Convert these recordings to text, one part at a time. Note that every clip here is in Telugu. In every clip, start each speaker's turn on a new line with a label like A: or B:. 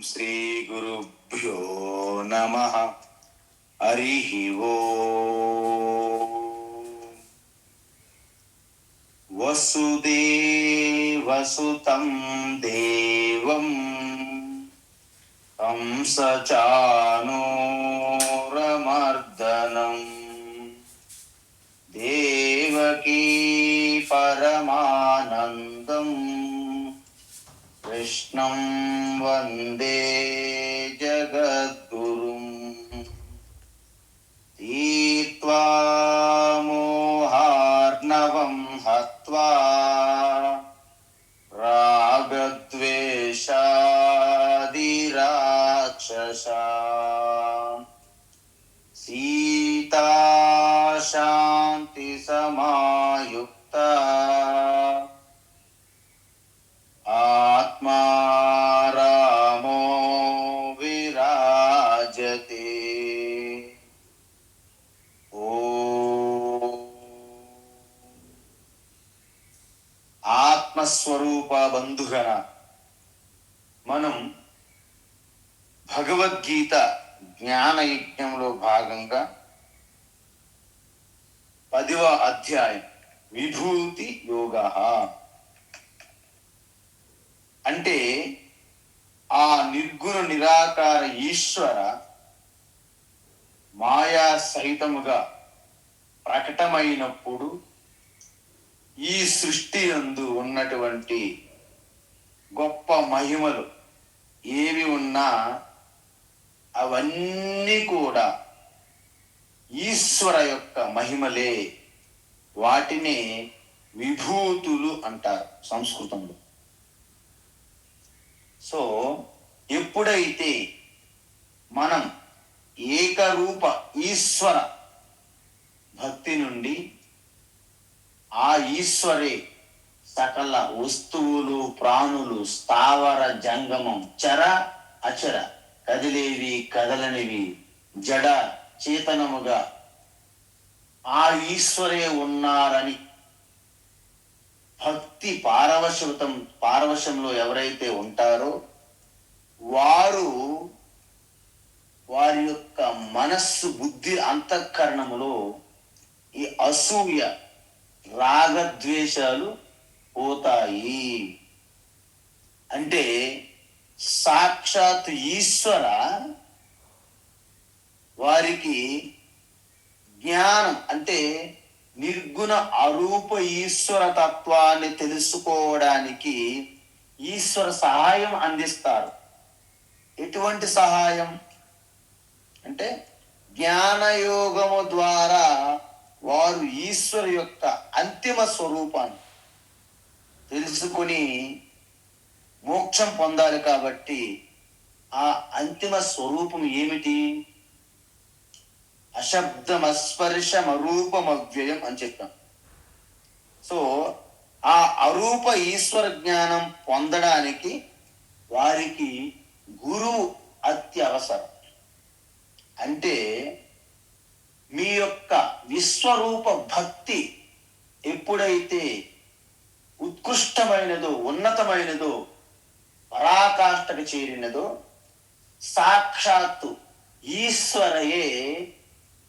A: శ్రీ గురుభ్యో నమః. హరి ఓం. వసుదేవసుతం దేవం కంసచానూరమర్దనం దేవకీ పరమానందం కృష్ణం వందే జగద్గురుం. తీర్త్వా మోహార్ణవం హత్వా రాగద్వేషాదిరాక్షసాన్ సీతా శాంతి సమాయుక్త ఆత్మా రామో విరాజతే. ఆత్మస్వరూప బంధుగణ, మనం భగవద్గీత జ్ఞానయజ్ఞంలో భాగంగా 10వ అధ్యాయం విభూతి యోగ అంటే ఆ నిర్గుణ నిరాకార ఈశ్వర మాయా సహితముగా ప్రకటమైనప్పుడు ఈ సృష్టి యందు ఉన్నటువంటి గొప్ప మహిమలు ఏవి ఉన్నా అవన్నీ కూడా ఈశ్వర యొక్క మహిమలే. వాటిని విభూతులు అంటారు సంస్కృతంలో. సో ఎప్పుడైతే మనం ఏకరూప ఈశ్వర భక్తి నుండి ఆ ఈశ్వరే సకల వస్తువులు, ప్రాణులు, స్థావర జంగమం, చర అచర, కదిలేవి కదలనివి, జడ చేతనముగా ఆ ఈశ్వరే ఉన్నారని భక్తి పారవశంలో ఎవరైతే ఉంటారో వారి యొక్క మనస్సు, బుద్ధి, అంతఃకరణములో ఈ అసూయ, రాగద్వేషాలు పోతాయి. అంటే సాక్షాత్ ఈశ్వర వారికి జ్ఞానం, అంటే నిర్గుణ అరూప ఈశ్వర తత్వాన్ని తెలుసుకోవడానికి ఈశ్వర సహాయం అందిస్తారు. ఎటువంటి సహాయం అంటే జ్ఞానయోగము ద్వారా వారు ఈశ్వరు యొక్క అంతిమ స్వరూపాన్ని తెలుసుకొని మోక్షం పొందాలి. కాబట్టి ఆ అంతిమ స్వరూపం ఏమిటి? అశబ్దమస్పర్శమరూపమవ్యయం అని చెప్పాం. సో ఆ అరూప ఈశ్వర జ్ఞానం పొందడానికి వారికి గురువు అత్యవసరం. అంటే మీ యొక్క విశ్వరూప భక్తి ఎప్పుడైతే ఉత్కృష్టమైనదో, ఉన్నతమైనదో, పరాకాష్ఠకు చేరినదో, సాక్షాత్తు ఈశ్వరయే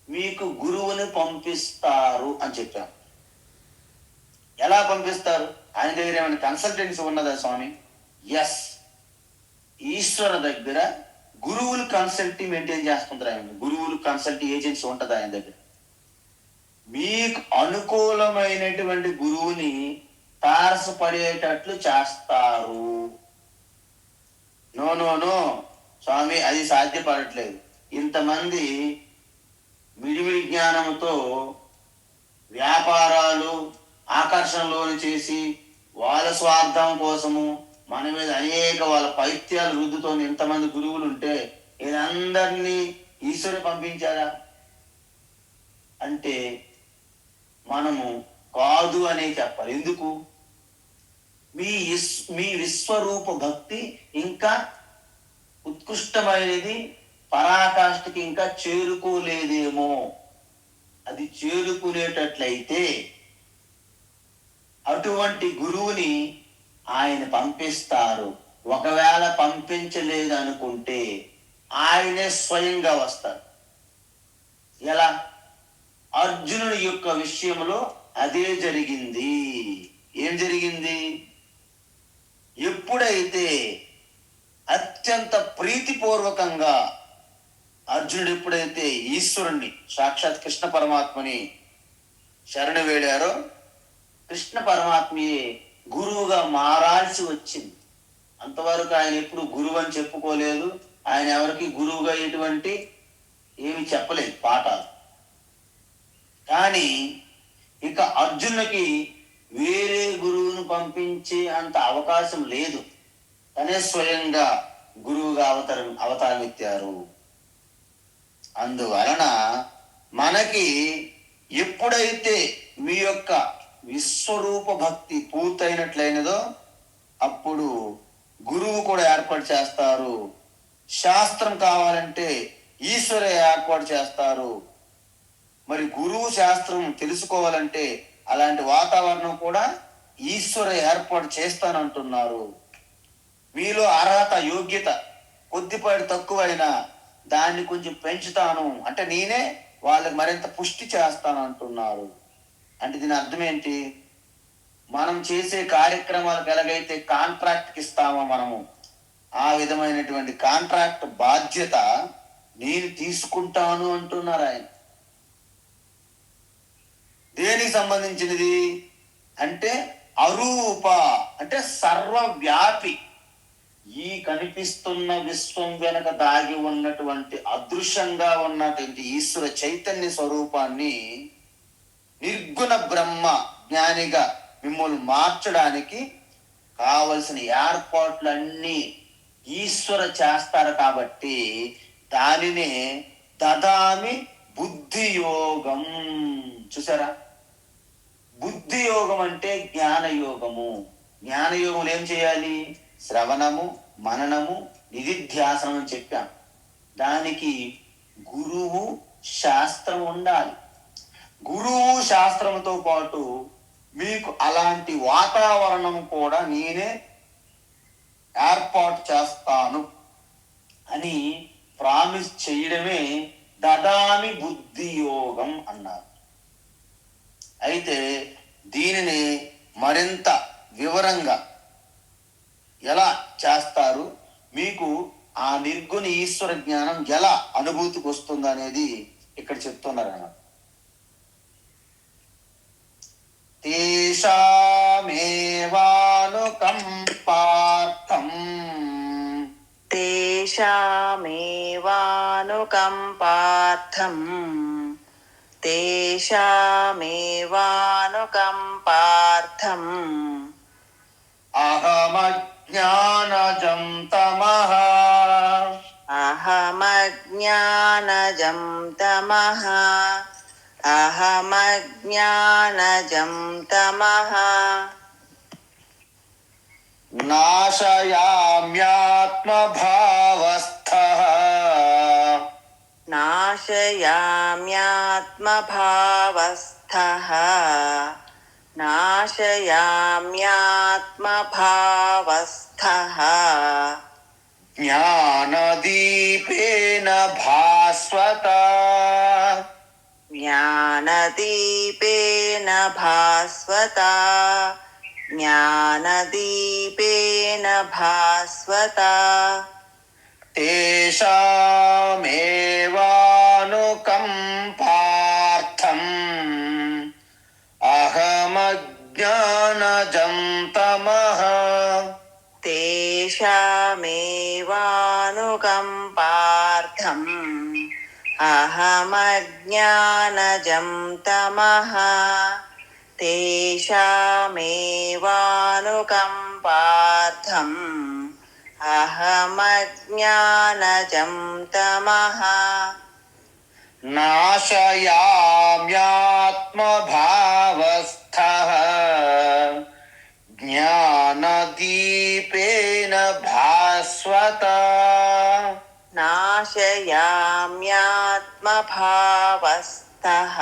A: మీకు గురువుని పంపిస్తారు అని చెప్పాను. ఎలా పంపిస్తారు? ఆయన దగ్గర ఏమైనా కన్సల్టెన్సీ ఉన్నదా స్వామి? ఎస్, ఈశ్వర దగ్గర గురువులు కన్సల్టీ మెయింటైన్ చేస్తుంటారు. ఆయన గురువులు కన్సల్టీ ఏజెన్సీ ఉంటుంది ఆయన దగ్గర. మీకు అనుకూలమైనటువంటి గురువుని తారసపడేటట్లు చేస్తారు. నో నో నో స్వామి, అది సాధ్యపడట్లేదు. ఇంతమంది విడివిడి జ్ఞానంతో వ్యాపారాలు ఆకర్షణలోని చేసి వాళ్ళ స్వార్థం కోసము మన మీద అనేక వాళ్ళ పైత్యాలు రుద్దుతోని ఇంతమంది గురువులు ఉంటే వీళ్ళందరినీ ఈశ్వరుడు పంపించారా అంటే మనము కాదు అనే చెప్పాలి. ఎందుకు? మీ విశ్వరూప భక్తి ఇంకా ఉత్కృష్టమైనది, పరాకాష్ఠకి ఇంకా చేరుకోలేదేమో. అది చేరుకునేటట్లయితే అటువంటి గురువుని ఆయన పంపిస్తారు. ఒకవేళ పంపించలేదు అనుకుంటే ఆయనే స్వయంగా వస్తారు. ఎలా? అర్జునుడి యొక్క విషయంలో అదే జరిగింది. ఏం జరిగింది? ఎప్పుడైతే అత్యంత ప్రీతిపూర్వకంగా అర్జునుడు ఎప్పుడైతే ఈశ్వరుణ్ణి, సాక్షాత్ కృష్ణ పరమాత్మని శరణు వేడారో, కృష్ణ పరమాత్మయే గురువుగా మారాల్సి వచ్చింది. అంతవరకు ఆయన ఎప్పుడు గురువు అని చెప్పుకోలేదు. ఆయన ఎవరికి గురువుగా ఎటువంటి ఏమి చెప్పలేదు పాఠాలు. కానీ ఇక అర్జునుడికి వేరే గురువును పంపించే అంత అవకాశం లేదు. తనే స్వయంగా గురువుగా అవతారం ఎత్తారు. అందువలన మనకి ఎప్పుడైతే మీ యొక్క విశ్వరూప భక్తి పూర్తయినట్లయినదో అప్పుడు గురువు కూడా ఏర్పాటు చేస్తారు. శాస్త్రం కావాలంటే ఈశ్వరే ఏర్పాటు చేస్తారు. మరి గురువు శాస్త్రం తెలుసుకోవాలంటే అలాంటి వాతావరణం కూడా ఈశ్వర ఏర్పాటు చేస్తానంటున్నారు. మీలో అర్హత, యోగ్యత కొద్దిపాటి తక్కువైనా దాన్ని కొంచెం పెంచుతాను అంటే నేనే వాళ్ళకి మరింత పుష్టి చేస్తాను అంటున్నారు. అంటే దీని అర్థం ఏంటి? మనం చేసే కార్యక్రమాలకు ఎలాగైతే కాంట్రాక్ట్కి ఇస్తామో మనము, ఆ విధమైనటువంటి కాంట్రాక్ట్ బాధ్యత నేను తీసుకుంటాను అంటున్నారు ఆయన. దేనికి సంబంధించినది అంటే అరూప అంటే సర్వవ్యాపి. ఈ కనిపిస్తున్న విశ్వం వెనక దాగి ఉన్నటువంటి అదృశ్యంగా ఉన్నటువంటి ఈశ్వర చైతన్య స్వరూపాన్ని నిర్గుణ బ్రహ్మ జ్ఞానిగా మిమ్మల్ని మార్చడానికి కావలసిన ఏర్పాట్లన్నీ ఈశ్వర చేస్తారు. కాబట్టి దానినే దదామి బుద్ధి యోగం. చూసారా? బుద్ధి యోగం అంటే జ్ఞానయోగము. జ్ఞానయోగం ఏం చేయాలి? శ్రవణము, మననము, నిధిధ్యాసనం అని చెప్పాం. దానికి గురువు, శాస్త్రం ఉండాలి. గురువు శాస్త్రంతో పాటు మీకు అలాంటి వాతావరణం కూడా నేనే ఏర్పాటు చేస్తాను అని ప్రామిస్ చేయడమే దదామి బుద్ధి యోగం అన్నారు. అయితే దీనిని మరింత వివరంగా ఎలా చేస్తారు, మీకు ఆ నిర్గుణ ఈశ్వర జ్ఞానం ఎలా అనుభూతికి వస్తుంది అనేది ఇక్కడ చెప్తున్నారు అన్నమాట.
B: తేషామేవానుకంపార్థం
A: అహమజ్ఞానజం
B: తమః
A: నాశయామ్యాత్మభావస్థః జ్ఞానదీపేన భాస్వత తేషామేవానుకంపార్థం అహమజ్ఞానజం తమః నాశయామ్యాత్మభావస్థః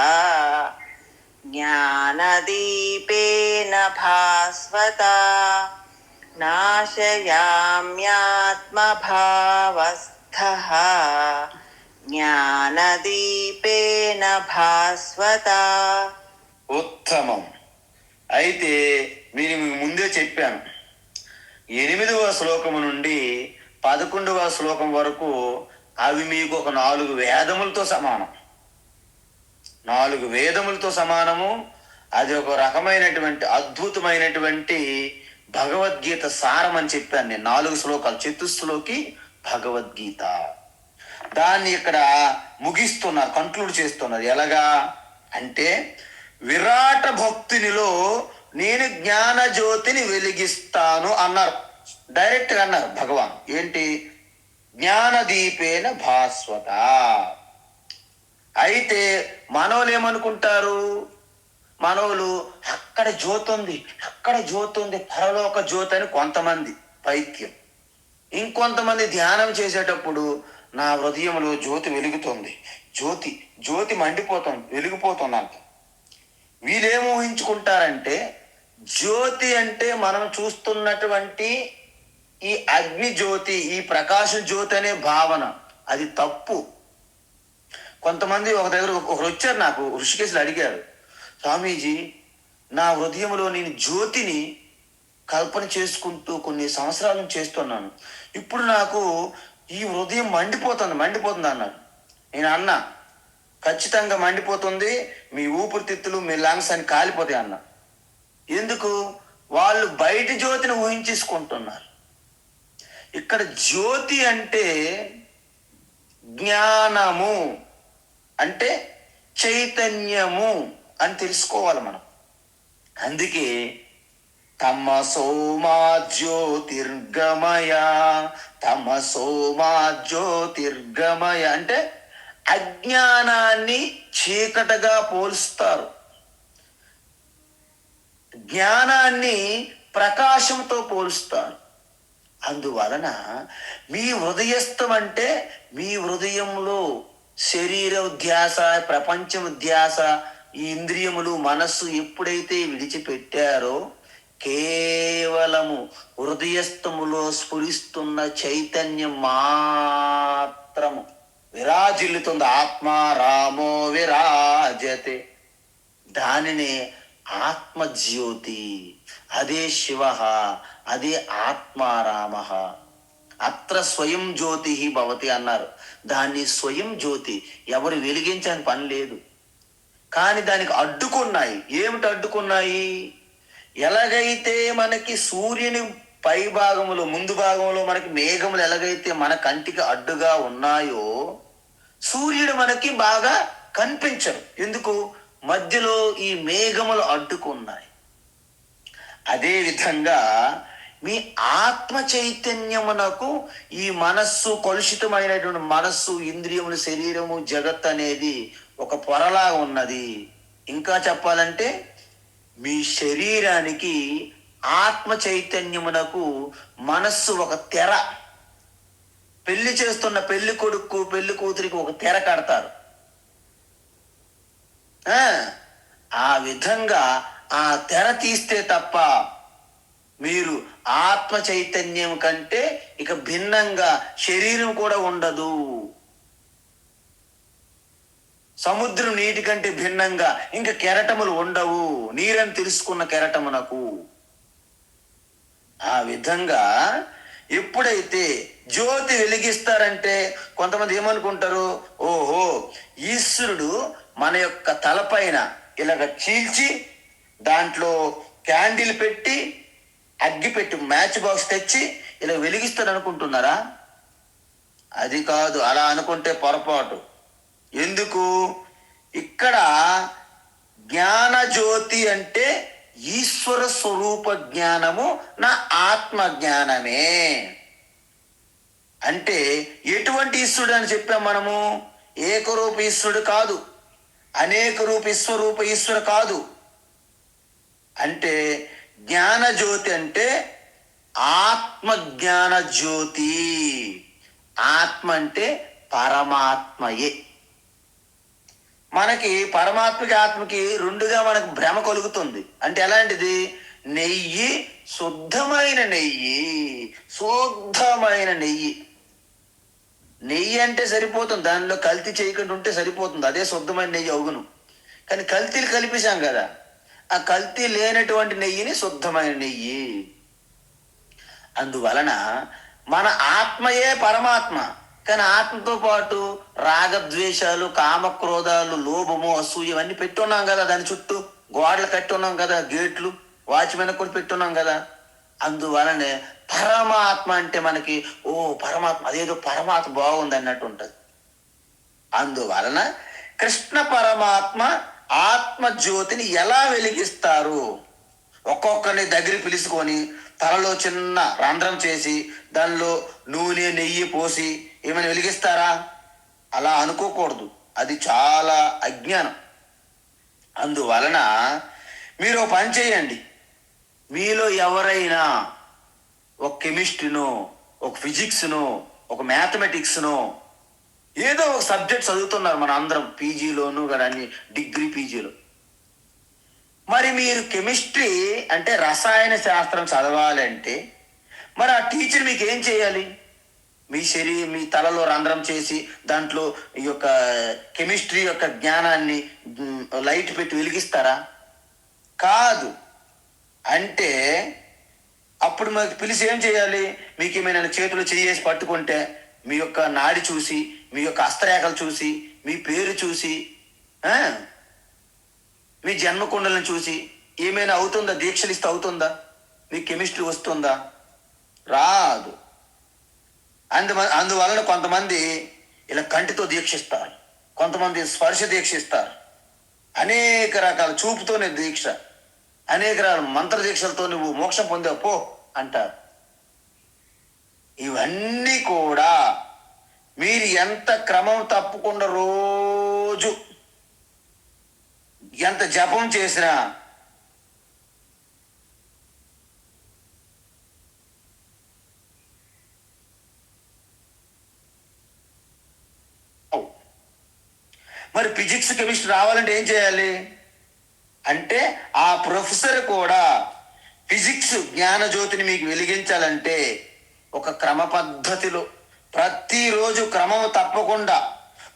A: జ్ఞానదీపేన భాస్వత
B: నాశయామ్యాత్మభావస్థః జ్ఞానదీపేన భాస్వత.
A: ఉత్తమం. అయితే నేను మీకు ముందే చెప్పాను, 8వ శ్లోకము నుండి 11వ శ్లోకం వరకు అవి మీకు ఒక 4 వేదములతో సమానం. 4 వేదములతో సమానము. అది ఒక రకమైనటువంటి అద్భుతమైనటువంటి భగవద్గీత సారం అని చెప్పాను నేను. 4 శ్లోకాలు, చతుశ్లోకి భగవద్గీత. దాన్ని ఇక్కడ ముగిస్తున్నారు, కంక్లూడ్ చేస్తున్నారు. ఎలాగా అంటే, విరాట భక్తునిలో నేను జ్ఞాన జ్యోతిని వెలిగిస్తాను అన్నారు. డైరెక్ట్గా అన్నారు భగవాన్. ఏంటి? జ్ఞానదీపేన భాస్వత. అయితే మనోళ్ళు ఏమనుకుంటారు? మనోళ్ళు అక్కడ జ్యోతి ఉంది, అక్కడ జ్యోతి ఉంది, పరలోక జ్యోతి అని కొంతమంది పైత్యం. ఇంకొంతమంది ధ్యానం చేసేటప్పుడు నా హృదయంలో జ్యోతి వెలుగుతుంది, జ్యోతి జ్యోతి మండిపోతుంది, వెలిగిపోతుంది అంట. వీళ్ళేం ఊహించుకుంటారంటే, జ్యోతి అంటే మనం చూస్తున్నటువంటి ఈ అగ్ని జ్యోతి, ఈ ప్రకాశ జ్యోతి అనే భావన. అది తప్పు. కొంతమంది ఒక దగ్గర ఒకరు వచ్చారు, నాకు ఋషికేశ్లో అడిగారు, స్వామీజీ నా హృదయంలో నేను జ్యోతిని కల్పన చేసుకుంటూ కొన్ని సంవత్సరాల నుంచి చేస్తున్నాను, ఇప్పుడు నాకు ఈ హృదయం మండిపోతుంది అన్నాడు. నేను అన్నా, ఖచ్చితంగా మండిపోతుంది, మీ ఊపిరితిత్తులు మీ లంగ్స్ అని కాలిపోతాయి అన్నా. ఎందుకు? వాళ్ళు బయట జ్యోతిని ఊహించేసుకుంటున్నారు. ఇక్కడ జ్యోతి అంటే జ్ఞానము, అంటే చైతన్యము అని తెలుసుకోవాలి మనం. అందుకే తమసోమా జ్యోతిర్గమయ, తమసోమా జ్యోతిర్గమయ అంటే అజ్ఞానాన్ని చీకటగా పోల్స్తారు, జ్ఞానాన్ని ప్రకాశంతో పోలుస్తారు. అందువలన మీ హృదయస్థం అంటే మీ హృదయంలో శరీర ధ్యాస, ప్రపంచం ధ్యాస, ఈ ఇంద్రియములు, మనస్సు ఎప్పుడైతే విడిచిపెట్టారో కేవలము హృదయస్థములో స్ఫురిస్తున్న చైతన్యం మాత్రము విరాజిల్లుతుంది. ఆత్మ రామో విరాజతే, దానిని ఆత్మజ్యోతి, అదే శివ, అదే ఆత్మారామ. అత్ర స్వయం జ్యోతి భవతి అన్నారు. దాన్ని స్వయం జ్యోతి, ఎవరు వెలిగించని పని లేదు. కానీ దానికి అడ్డుకున్నాయి. ఏమిటి అడ్డుకున్నాయి? ఎలాగైతే మనకి సూర్యుని పై భాగంలో, ముందు భాగంలో మనకి మేఘములు ఎలాగైతే మన కంటికి అడ్డుగా ఉన్నాయో, సూర్యుడు మనకి బాగా కనిపించరు. ఎందుకు? మధ్యలో ఈ మేఘములు అడ్డుకున్నాయి. అదే విధంగా మీ ఆత్మ చైతన్యమునకు ఈ మనస్సు, కలుషితమైనటువంటి మనస్సు, ఇంద్రియములు, శరీరము, జగత్ అనేది ఒక పొరలా ఉన్నది. ఇంకా చెప్పాలంటే మీ శరీరానికి ఆత్మ చైతన్యమునకు మనస్సు ఒక తెర. పెళ్లి చేస్తున్న పెళ్లి కొడుకు, పెళ్లి కూతురికి ఒక తెర కడతారు. ఆ విధంగా ఆ తెర తీస్తే తప్ప మీరు ఆత్మ చైతన్యం కంటే ఇక భిన్నంగా శరీరం కూడా ఉండదు. సముద్రం నీటి కంటే భిన్నంగా ఇంకా కెరటములు ఉండవు, నీరని తెలుసుకున్న కెరటమునకు. ఆ విధంగా ఎప్పుడైతే జ్యోతి వెలిగిస్తారంటే కొంతమంది ఏమనుకుంటారు, ఓహో ఈశ్వరుడు మన యొక్క తలపైన ఇలాగ చీల్చి దాంట్లో క్యాండిల్ పెట్టి, అగ్గి పెట్టి, మ్యాచ్ బాక్స్ తెచ్చి ఇలా వెలిగిస్తాడు అనుకుంటున్నారా? అది కాదు. అలా అనుకుంటే పొరపాటు. ఎందుకు? ఇక్కడ జ్ఞాన జ్యోతి అంటే ఈశ్వర స్వరూప జ్ఞానము, నా ఆత్మ జ్ఞానమే. అంటే ఎటువంటి ఈశ్వరుడు అని చెప్పాం మనము? ఏకరూప ఈశ్వరుడు కాదు, అనేక రూప విశ్వరూప ఈశ్వరు కాదు. అంటే జ్ఞాన జ్యోతి అంటే ఆత్మ జ్ఞాన జ్యోతి. ఆత్మ అంటే పరమాత్మయే. మనకి పరమాత్మకి ఆత్మకి రెండుగా మనకు భ్రమ కలుగుతుంది. అంటే ఎలాంటిది? నెయ్యి, శుద్ధమైన నెయ్యి. శుద్ధమైన నెయ్యి. నెయ్యి అంటే సరిపోతుంది, దానిలో కల్తీ చేయకుండా ఉంటే సరిపోతుంది, అదే శుద్ధమైన నెయ్యి అవును. కానీ కల్తీలు కలిపేశాం కదా, ఆ కల్తీ లేనటువంటి నెయ్యిని శుద్ధమైన నెయ్యి. అందువలన మన ఆత్మయే పరమాత్మ. కానీ ఆత్మతో పాటు రాగద్వేషాలు, కామక్రోధాలు, లోభము, అసూయ ఇవన్నీ పెట్టున్నాం కదా, దాని చుట్టూ గోడలు కట్టి ఉన్నాం కదా, గేట్లు వాచ్మెన్ కూడా పెట్టున్నాం కదా. అందువలనే పరమాత్మ అంటే మనకి పరమాత్మ, అదేదో పరమాత్మ బాగుంది అన్నట్టు ఉంటుంది. అందువలన కృష్ణ పరమాత్మ ఆత్మ జ్యోతిని ఎలా వెలిగిస్తారు? ఒక్కొక్కరిని దగ్గర పిలుచుకొని తలలో చిన్న రంధ్రం చేసి దానిలో నూనె, నెయ్యి పోసి ఏమైనా వెలిగిస్తారా? అలా అనుకోకూడదు, అది చాలా అజ్ఞానం. అందువలన మీరు ఒక పని చేయండి. మీలో ఎవరైనా ఒక కెమిస్ట్రీనో, ఒక ఫిజిక్స్నో, ఒక మ్యాథమెటిక్స్నో ఏదో ఒక సబ్జెక్ట్ చదువుతున్నారు మన అందరం, పీజీలోను కదా, అన్ని డిగ్రీ పీజీలో. మరి మీరు కెమిస్ట్రీ అంటే రసాయన శాస్త్రం చదవాలంటే మరి ఆ టీచర్ మీకు ఏం చేయాలి? మీ తలలో రంధ్రం చేసి దాంట్లో ఈ యొక్క కెమిస్ట్రీ యొక్క జ్ఞానాన్ని లైట్ పెట్టి వెలిగిస్తారా? కాదు. అంటే అప్పుడు మాకు పిలిచి ఏం చేయాలి? మీకు ఏమైనా చేతులు చేసి పట్టుకుంటే మీ యొక్క నాడి చూసి, మీ యొక్క హస్తరేఖలు చూసి, మీ పేరు చూసి, మీ జన్మకుండలను చూసి ఏమైనా అవుతుందా? దీక్షలు ఇస్తే అవుతుందా? మీ కెమిస్ట్రీ వస్తుందా? రాదు. అందువలన కొంతమంది ఇలా కంటితో దీక్షిస్తారు, కొంతమంది స్పర్శ దీక్షిస్తారు, అనేక రకాల చూపుతోనే దీక్ష, అనేక రకాల మంత్ర దీక్షలతో నువ్వు మోక్షం పొందావు పో అంటారు. ఇవన్నీ కూడా మీరు ఎంత క్రమం తప్పకుండా రోజు ఎంత జపం చేసినా మరి ఫిజిక్స్, కెమిస్ట్రీ రావాలంటే ఏం చేయాలి అంటే ఆ ప్రొఫెసర్ కూడా ఫిజిక్స్ జ్ఞానజ్యోతిని మీకు వెలిగించాలంటే ఒక క్రమ పద్ధతిలో ప్రతిరోజు క్రమం తప్పకుండా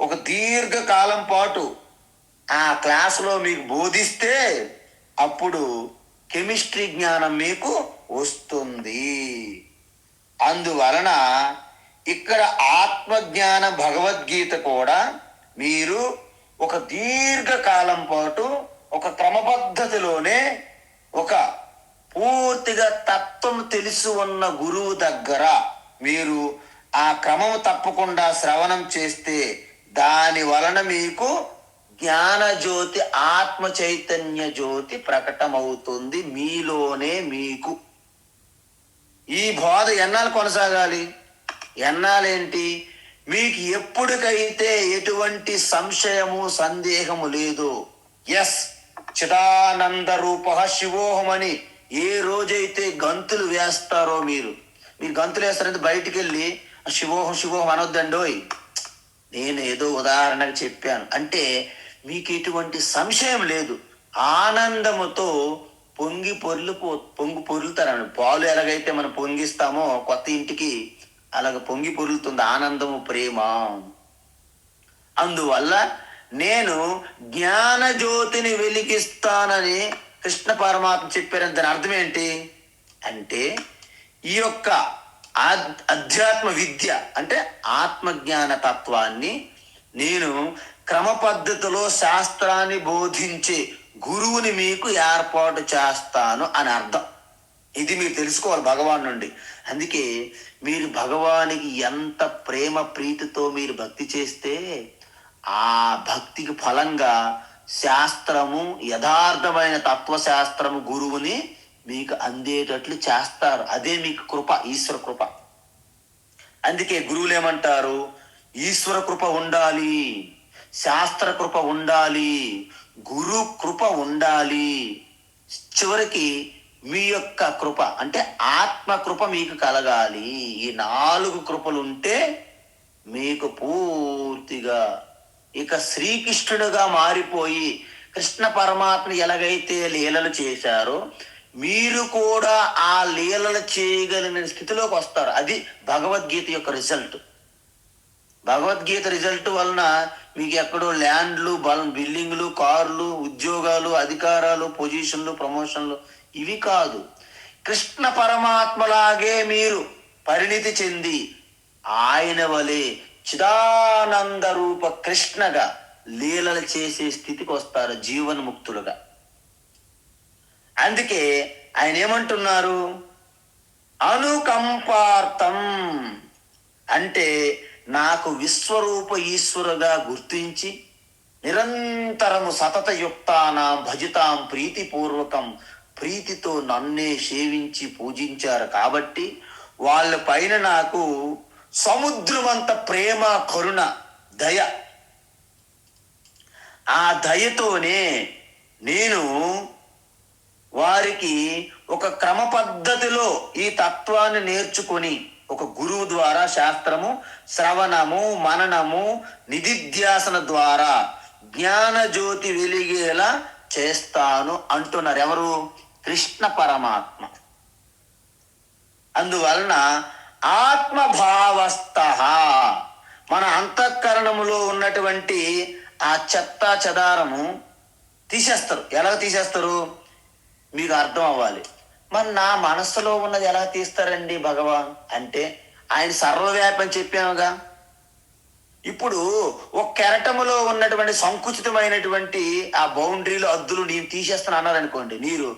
A: ఒక దీర్ఘకాలం పాటు ఆ క్లాసులో మీకు బోధిస్తే అప్పుడు కెమిస్ట్రీ జ్ఞానం మీకు వస్తుంది. అందువలన ఇక్కడ ఆత్మజ్ఞాన భగవద్గీత కూడా మీరు ఒక దీర్ఘకాలం పాటు ఒక క్రమ పద్ధతిలోనే ఒక పూర్తిగా తత్వం తెలిసి ఉన్న గురువు దగ్గర మీరు ఆ క్రమం తప్పకుండా శ్రవణం చేస్తే దాని వలన మీకు జ్ఞాన జ్యోతి, ఆత్మ చైతన్య జ్యోతి ప్రకటమవుతుంది మీలోనే. మీకు ఈ బోధ ఎన్నాళ్ళు కొనసాగాలి? ఎన్నాళ్ళేంటి? మీకు ఎప్పటికైతే ఎటువంటి సంశయము, సందేహము లేదు, ఎస్ చిదానంద రూప శివోహమని ఏ రోజైతే గంతులు వేస్తారో మీరు గంతులు వేస్తారంటే బయటికి వెళ్ళి శివోహం శివోహం అనొద్దండోయ్, నేను ఏదో ఉదాహరణకు చెప్పాను అంటే మీకు ఎటువంటి సంశయం లేదు, ఆనందముతో పొంగి పొరులుతారని. పాలు ఎలాగైతే మనం పొంగిస్తామో కొత్త ఇంటికి, అలాగ పొంగి పొరులుతుంది ఆనందము, ప్రేమ. అందువల్ల నేను జ్ఞాన జ్యోతిని వెలిగిస్తానని కృష్ణ పరమాత్మ చెప్పారని దాని అర్థం ఏంటి అంటే ఈ యొక్క అధ్యాత్మ విద్య అంటే ఆత్మజ్ఞాన తత్వాన్ని నేను క్రమ పద్ధతిలో శాస్త్రాన్ని బోధించే గురువుని మీకు ఏర్పాటు చేస్తాను అని అర్థం. ఇది మీరు తెలుసుకోవాలి భగవాన్ నుండి. అందుకే మీరు భగవానికి ఎంత ప్రేమ ప్రీతితో మీరు భక్తి చేస్తే ఆ భక్తికి ఫలంగా శాస్త్రము, యథార్థమైన తత్వశాస్త్రము గురువుని మీకు అందేటట్లు చేస్తారు. అదే మీకు కృప, ఈశ్వర కృప. అందుకే గురువులు ఏమంటారు? ఈశ్వర కృప ఉండాలి, శాస్త్ర కృప ఉండాలి, గురు కృప ఉండాలి, చివరికి మీ యొక్క కృప అంటే ఆత్మ కృప మీకు కలగాలి. ఈ 4 కృపలు ఉంటే మీకు పూర్తిగా ఇక శ్రీకృష్ణుడుగా మారిపోయి కృష్ణ పరమాత్మ ఎలాగైతే లీలలు చేశారో మీరు కూడా ఆ లీలలు చేయగలిగిన స్థితిలోకి వస్తారు. అది భగవద్గీత యొక్క రిజల్ట్. భగవద్గీత రిజల్ట్ వలన మీకు ఎక్కడో ల్యాండ్లు, బిల్డింగ్లు, కార్లు, ఉద్యోగాలు, అధికారాలు, పొజిషన్లు, ప్రమోషన్లు ఇవి కాదు. కృష్ణ పరమాత్మలాగే మీరు పరిణితి చెంది ఆయన వలె చిదానంద రూప కృష్ణగా లీలలు చేసే స్థితికి వస్తారు, జీవన్ముక్తులుగా. అందుకే ఆయన ఏమంటున్నారు? అనుకంపార్థం అంటే నాకు విశ్వరూప ఈశ్వరుగా గుర్తించి నిరంతరము సతతయుక్తానాం భజితాం ప్రీతిపూర్వకం, ప్రీతితో నన్నే సేవించి పూజించారు కాబట్టి వాళ్ళ పైన నాకు సముద్రమంత ప్రేమ, కరుణ, దయ. ఆ దయతోనే నేను వారికి ఒక క్రమ పద్ధతిలో ఈ తత్వాన్ని నేర్చుకొని ఒక గురువు ద్వారా శాస్త్రము శ్రవణము, మననము, నిధిధ్యాసన ద్వారా జ్ఞాన జ్యోతి వెలిగేలా చేస్తాను అంటున్నారు. ఎవరు? కృష్ణ పరమాత్మ. అందువలన ఆత్మభావస్థ మన అంతఃకరణములో ఉన్నటువంటి ఆ చెత్త చెదారము తీసేస్తారు. ఎలా తీసేస్తారు? మీకు అర్థం అవ్వాలి. మరి నా మనస్సులో ఉన్నది ఎలా తీస్తారండి భగవాన్ అంటే, ఆయన సర్వవ్యాపి అని చెప్పాముగా. ఇప్పుడు ఒక కెరటములో ఉన్నటువంటి సంకుచితమైనటువంటి ఆ బౌండరీలు, అద్దులు నేను తీసేస్తాను అన్నారనుకోండి, నీరు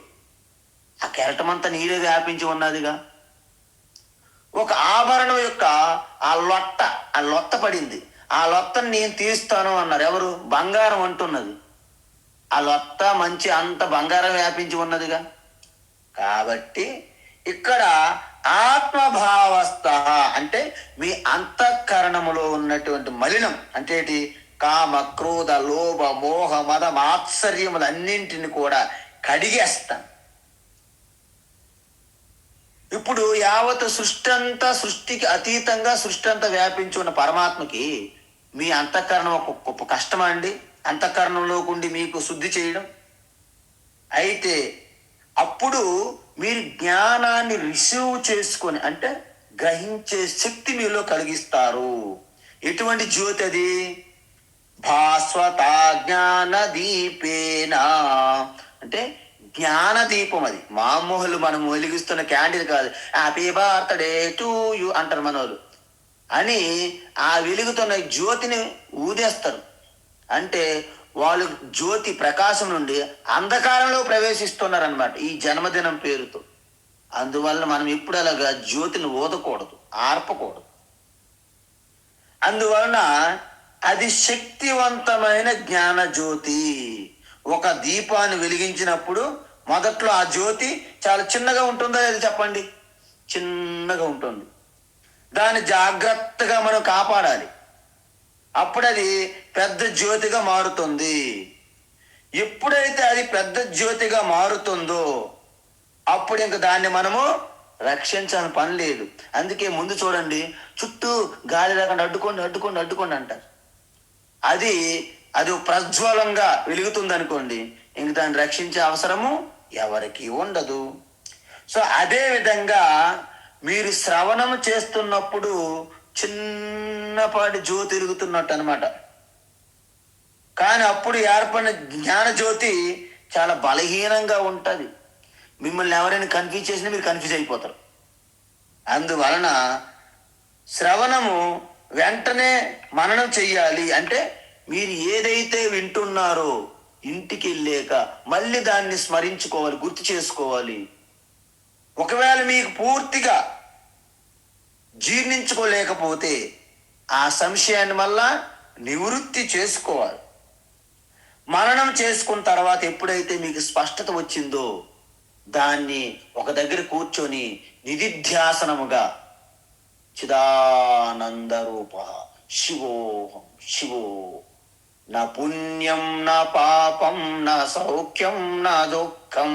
A: ఆ కెరటం అంతా నీరే వ్యాపించి ఉన్నదిగా. ఒక ఆభరణం యొక్క ఆ లొట్ట పడింది, ఆ లొత్తను నేను తీస్తాను అన్నారు. ఎవరు? బంగారం అంటున్నది. ఆ లొత్త మంచి అంత బంగారం వ్యాపించి ఉన్నదిగా. కాబట్టి ఇక్కడ ఆత్మభావస్థ అంటే మీ అంతఃకరణములో ఉన్నటువంటి మలినం అంటే ఏంటి? కామ, క్రోధ, లోభ, మోహ, మద, మాత్సర్యములన్నింటిని కూడా కడిగేస్తాను. ఇప్పుడు యావత్ సృష్టి అంతా, సృష్టికి అతీతంగా సృష్టి అంతా వ్యాపించి ఉన్న పరమాత్మకి మీ అంతఃకరణం ఒక గొప్ప కష్టమా అండి? అంతఃకరణంలో ఉండి మీకు శుద్ధి చేయడం. అయితే అప్పుడు మీరు జ్ఞానాన్ని రిసీవ్ చేసుకొని అంటే గ్రహించే శక్తి మీలో కలిగిస్తారు. ఎటువంటి జ్యోతి అది? భాస్వత జ్ఞాన దీపేనా అంటే జ్ఞాన దీపం. అది మామూలు మనం వెలిగిస్తున్న క్యాండిల్ కాదు. హ్యాపీ బర్త్డే టు యు అంటారు మనోళ్ళు అని. ఆ వెలుగుతున్న జ్యోతిని ఊదేస్తారు. అంటే వాళ్ళు జ్యోతి ప్రకాశం నుండి అంధకారంలో ప్రవేశిస్తున్నారనమాట ఈ జన్మదినం పేరుతో. అందువల్ల మనం ఎప్పుడు అలాగా జ్యోతిని ఊదకూడదు, ఆర్పకూడదు. అందువలన అది శక్తివంతమైన జ్ఞాన జ్యోతి. ఒక దీపాన్ని వెలిగించినప్పుడు మొదట్లో ఆ జ్యోతి చాలా చిన్నగా ఉంటుందా లేదా చెప్పండి? చిన్నగా ఉంటుంది. దాన్ని జాగ్రత్తగా మనం కాపాడాలి. అప్పుడు అది పెద్ద జ్యోతిగా మారుతుంది. ఎప్పుడైతే అది పెద్ద జ్యోతిగా మారుతుందో అప్పుడు ఇంక దాన్ని మనము రక్షించాలని పని లేదు. అందుకే ముందు చూడండి, చుట్టూ గాలి రాకుండా అడ్డుకోండి అడ్డుకోండి అడ్డుకోండి అంటారు. అది ప్రజ్వలంగా వెలుగుతుంది అనుకోండి, ఇంక దాన్ని రక్షించే అవసరము ఎవరికి ఉండదు. సో అదే విధంగా మీరు శ్రవణం చేస్తున్నప్పుడు చిన్నపాటి జ్యోతి వెలుగుతున్నట్టు అనమాట. కానీ అప్పుడు ఏర్పడిన జ్ఞాన జ్యోతి చాలా బలహీనంగా ఉంటుంది. మిమ్మల్ని ఎవరైనా కన్ఫ్యూజ్ చేసినా మీరు కన్ఫ్యూజ్ అయిపోతారు. అందువలన శ్రవణము వెంటనే మననం చెయ్యాలి. అంటే మీరు ఏదైతే వింటున్నారో ఇంటికి వెళ్ళాక మళ్ళీ దాన్ని స్మరించుకోవాలి, గుర్తు చేసుకోవాలి. ఒకవేళ మీకు పూర్తిగా జీర్ణించుకోలేకపోతే ఆ సంశయాన్ని మళ్ళా నివృత్తి చేసుకోవాలి. మననం చేసుకున్న తర్వాత ఎప్పుడైతే మీకు స్పష్టత వచ్చిందో దాన్ని ఒక దగ్గర కూర్చొని నిధిధ్యాసనముగా చిదానంద రూప శివోహం శివో నా పుణ్యం నా పాపం నా సౌఖ్యం నా దుఃఖం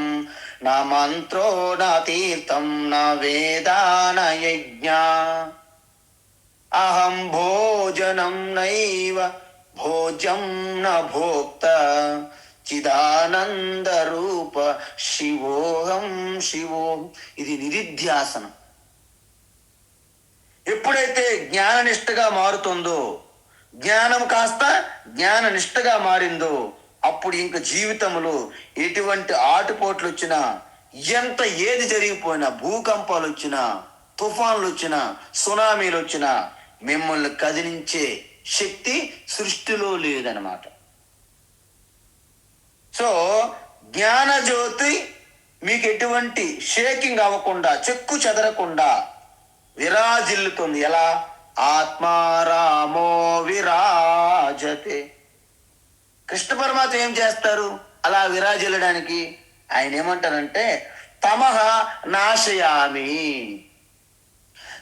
A: నా మంత్రో నా తీర్థం నా వేదా నా యజ్ఞ అహం భోజనం నైవ భోజ్యం నా భోక్త చిదానంద రూప శివోహం శివోహం. ఇది నిధిధ్యాసనం. ఎప్పుడైతే జ్ఞాననిష్టగా మారుతుందో, జ్ఞానం కాస్త జ్ఞాననిష్టగా మారిందో, అప్పుడు ఇంక జీవితంలో ఎటువంటి ఆటుపోట్లు వచ్చినా, ఎంత ఏది జరిగిపోయినా, భూకంపాలు వచ్చినా, తుఫాన్లు వచ్చినా, సునామీలు వచ్చినా మిమ్మల్ని కదిలించే శక్తి సృష్టిలో లేదనమాట. సో జ్ఞానజ్యోతి మీకు ఎటువంటి షేకింగ్ అవ్వకుండా, చెక్కు చెదరకుండా విరాజిల్లుతుంది. ఎలా? ఆత్మారామో విరాజతే. కృష్ణ పరమాత్మ ఏం చేస్తారు అలా విరాజిల్లడానికి? ఆయన ఏమంటారంటే తమః నాశయామి.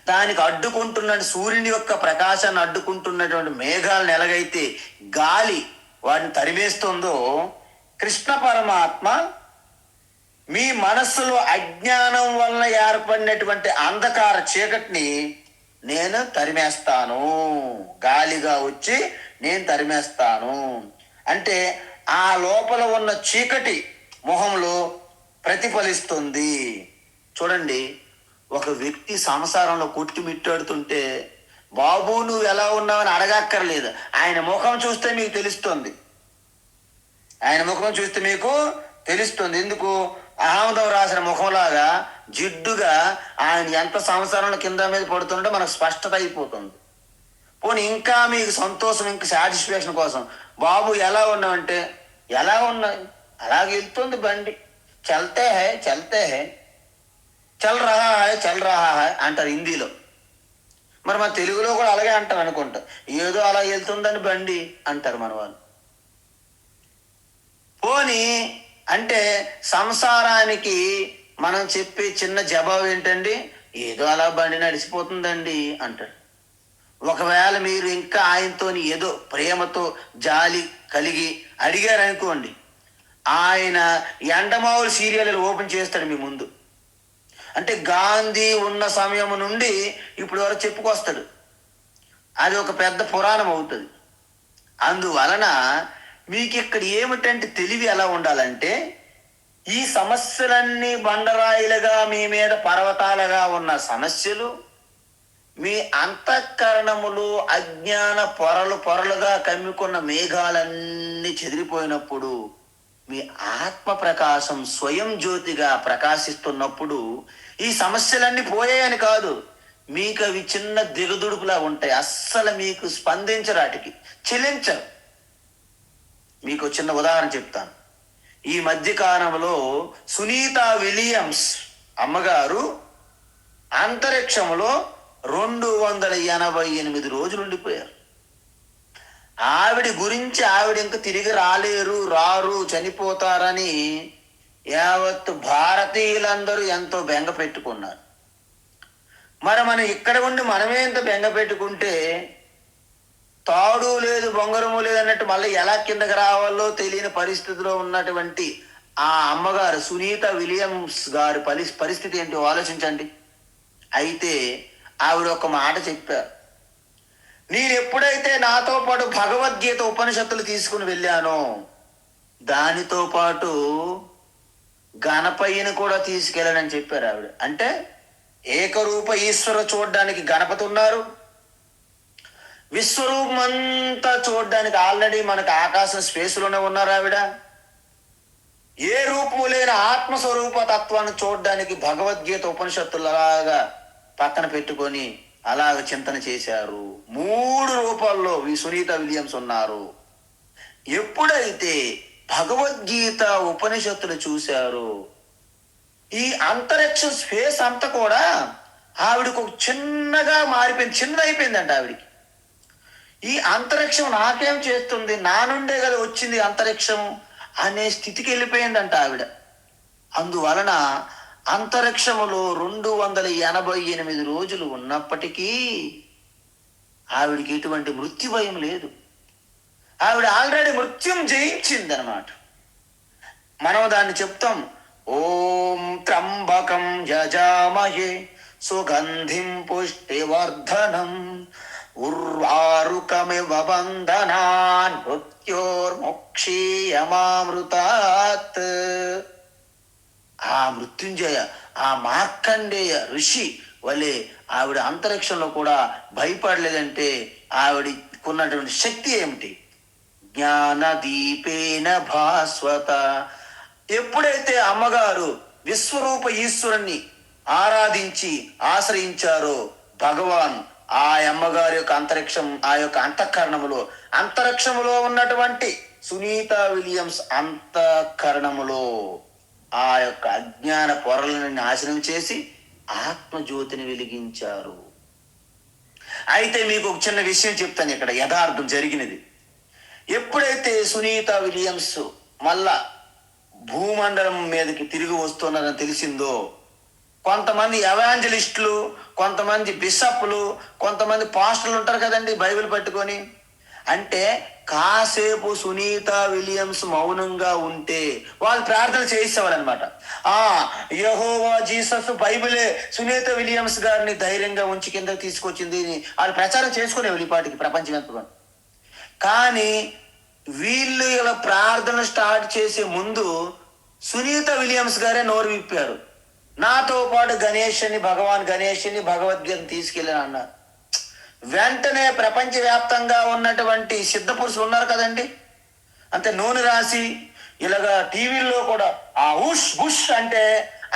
A: దానికి అడ్డుకుంటున్న సూర్యుని యొక్క ప్రకాశాన్ని అడ్డుకుంటున్నటువంటి మేఘాలను ఎలాగైతే గాలి వాటిని తరిమేస్తుందో, కృష్ణ పరమాత్మ మీ మనస్సులో అజ్ఞానం వలన ఏర్పడినటువంటి అంధకార చీకటిని నేను తరిమేస్తాను. గాలిగా వచ్చి నేను తరిమేస్తాను అంటే ఆ లోపల ఉన్న చీకటి మొహంలో ప్రతిఫలిస్తుంది. చూడండి, ఒక వ్యక్తి సంసారంలో కొట్టుమిట్టాడుతుంటే బాబు నువ్వు ఎలా ఉన్నావని అడగక్కర్లేదు, ఆయన ముఖం చూస్తే మీకు తెలుస్తుంది. ఆయన ముఖం చూస్తే మీకు తెలుస్తుంది. ఎందుకు? అహమదం రాసిన ముఖంలాగా జిడ్డుగా ఆయన ఎంత సంవత్సరంలో కింద మీద పడుతుంటే మనకు స్పష్టత అయిపోతుంది. పోనీ ఇంకా మీకు సంతోషం, ఇంకా సాటిస్ఫాక్షన్ కోసం బాబు ఎలా ఉన్నావంటే, ఎలా ఉన్నాయి అలాగే వెళ్తుంది బండి, చల్తే హై చల్తే హై, చల్ రహా హై అంటారు హిందీలో. మరి మన తెలుగులో కూడా అలాగే అంటారు అనుకుంటా. ఏదో అలా వెళ్తుందని బండి అంటారు మన వాళ్ళు. పోనీ అంటే సంసారానికి మనం చెప్పే చిన్న జవాబు ఏంటండి? ఏదో అలా బండి నడిచిపోతుందండి అంటాడు. ఒకవేళ మీరు ఇంకా ఆయనతో ఏదో ప్రేమతో జాలి కలిగి అడిగారనుకోండి, ఆయన ఎండమావులు సీరియల్ ఓపెన్ చేస్తాడు మీ ముందు. అంటే గాంధీ ఉన్న సమయం నుండి ఇప్పుడు వరకు చెప్పుకొస్తాడు. అది ఒక పెద్ద పురాణం అవుతుంది. అందువలన మీకు ఇక్కడ ఏమిటంటే తెలివి ఎలా ఉండాలంటే, ఈ సమస్యలన్నీ బండరాయిలుగా మీ మీద పర్వతాలుగా ఉన్న సమస్యలు మీ అంతఃకరణములు అజ్ఞాన పొరలుగా కమ్ముకున్న మేఘాలన్నీ చెదిరిపోయినప్పుడు, మీ ఆత్మ ప్రకాశం స్వయం జ్యోతిగా ప్రకాశిస్తున్నప్పుడు ఈ సమస్యలన్నీ పోయాయని కాదు, మీకు అవి చిన్న దిగదుడుపులా ఉంటాయి. అస్సలు మీకు స్పందించరాటికి చెలించరు. మీకు చిన్న ఉదాహరణ చెప్తాను. ఈ మధ్యకాలంలో సునీత విలియమ్స్ అమ్మగారు అంతరిక్షంలో 288 రోజులు ఉండిపోయారు. ఆవిడ గురించి ఆవిడ ఇంకా తిరిగి రారు చనిపోతారని యావత్తు భారతీయులందరూ ఎంతో బెంగ పెట్టుకున్నారు. మరి మనం ఇక్కడ ఉండి మనమే ఎంత బెంగ పెట్టుకుంటే, తాడు లేదు బొంగరము లేదు అన్నట్టు మళ్ళీ ఎలా కిందకి రావాలో తెలియని పరిస్థితిలో ఉన్నటువంటి ఆ అమ్మగారు సునీత విలియమ్స్ గారి పరిస్థితి ఏంటో ఆలోచించండి. అయితే ఆవిడ ఒక మాట చెప్పారు. నేను ఎప్పుడైతే నాతో పాటు భగవద్గీత ఉపనిషత్తులు తీసుకుని వెళ్ళానో, దానితో పాటు గణపయ్యను కూడా తీసుకెళ్ళానని చెప్పారు ఆవిడ. అంటే ఏకరూప ఈశ్వర చూడడానికి గణపతి ఉన్నారు, విశ్వరూపం అంతా చూడడానికి ఆల్రెడీ మనకు ఆకాశం స్పేస్లోనే ఉన్నారు ఆవిడ. ఏ రూపము లేని ఆత్మస్వరూప తత్వాన్ని చూడడానికి భగవద్గీత ఉపనిషత్తులలాగా పక్కన పెట్టుకొని అలాగ చింతన చేశారు. 3 రూపాల్లో ఈ సునీత విలియమ్స్ ఉన్నారు. ఎప్పుడైతే భగవద్గీత ఉపనిషత్తులు చూశారో, ఈ అంతరిక్ష స్పేస్ అంతా కూడా ఆవిడకు ఒక చిన్నగా మారిపోయింది, చిన్నదైపోయిందంట ఆవిడికి. ఈ అంతరిక్షం నాకేం చేస్తుంది, నా నుండే కదా వచ్చింది అంతరిక్షం అనే స్థితికి వెళ్ళిపోయిందంట ఆవిడ. అందువలన అంతరిక్షములో 288 రోజులు ఉన్నప్పటికీ ఆవిడికి ఎటువంటి మృత్యు భయం లేదు. ఆవిడ ఆల్రెడీ మృత్యుం జయించింది అనమాట. మనం దాన్ని చెప్తాం, ఓం త్రంబకం యజామహే సుగంధిం పుష్టివర్ధనం ఉర్వారుకమివ బంధనాన్ మృత్యోర్ముక్తి క్షేయమామృతాత్. ఆ మృత్యుంజయ, ఆ మార్కండేయ ఋషి వలె ఆవిడ అంతరిక్షంలో కూడా భయపడలేదంటే ఆవిడకున్నటువంటి శక్తి ఏమిటి? జ్ఞాన దీపేన భాస్వత. ఎప్పుడైతే అమ్మగారు విశ్వరూప ఈశ్వరుణ్ణి ఆరాధించి ఆశ్రయించారో భగవాన్ ఆ అమ్మగారి యొక్క అంతరిక్షం, ఆ యొక్క అంతరిక్షములో ఉన్నటువంటి సునీత విలియమ్స్ అంతఃకరణములో ఆ యొక్క అజ్ఞాన పొరలను నాశనం చేసి ఆత్మజ్యోతిని వెలిగించారు. అయితే మీకు ఒక చిన్న విషయం చెప్తాను, ఇక్కడ యథార్థం జరిగినది. ఎప్పుడైతే సునీత విలియమ్స్ మళ్ళా భూమండలం మీదకి తిరిగి వస్తున్నారని తెలిసిందో, కొంతమంది ఎవాంజలిస్టులు, కొంతమంది బిషప్లు, కొంతమంది పాస్టర్లు ఉంటారు కదండి బైబిల్ పట్టుకొని. అంటే కాసేపు సునీత విలియమ్స్ మౌనంగా ఉంటే వాళ్ళు ప్రార్థన చేసేవాళ్ళు అనమాట. యెహోవా జీసస్ బైబిలే సునీత విలియమ్స్ గారిని ధైర్యంగా ఉంచి కిందకి తీసుకొచ్చింది వాళ్ళు ప్రచారం చేసుకునేవాళ్ళు ఈ పాటికి ప్రపంచవ్యాప్తంగా. కానీ వీళ్ళు ఇలా ప్రార్థన స్టార్ట్ చేసే ముందు సునీత విలియమ్స్ గారే నోరు విప్పారు. నాతో పాటు భగవాన్ గణేష్ని భగవద్గీతను తీసుకెళ్ళాను అన్నారు. వెంటనే ప్రపంచవ్యాప్తంగా ఉన్నటువంటి సిద్ధ పురుషులు ఉన్నారు కదండి, అంతే నూనె రాసి ఇలాగా టీవీల్లో కూడా ఆ ఉష్ బుష్ అంటే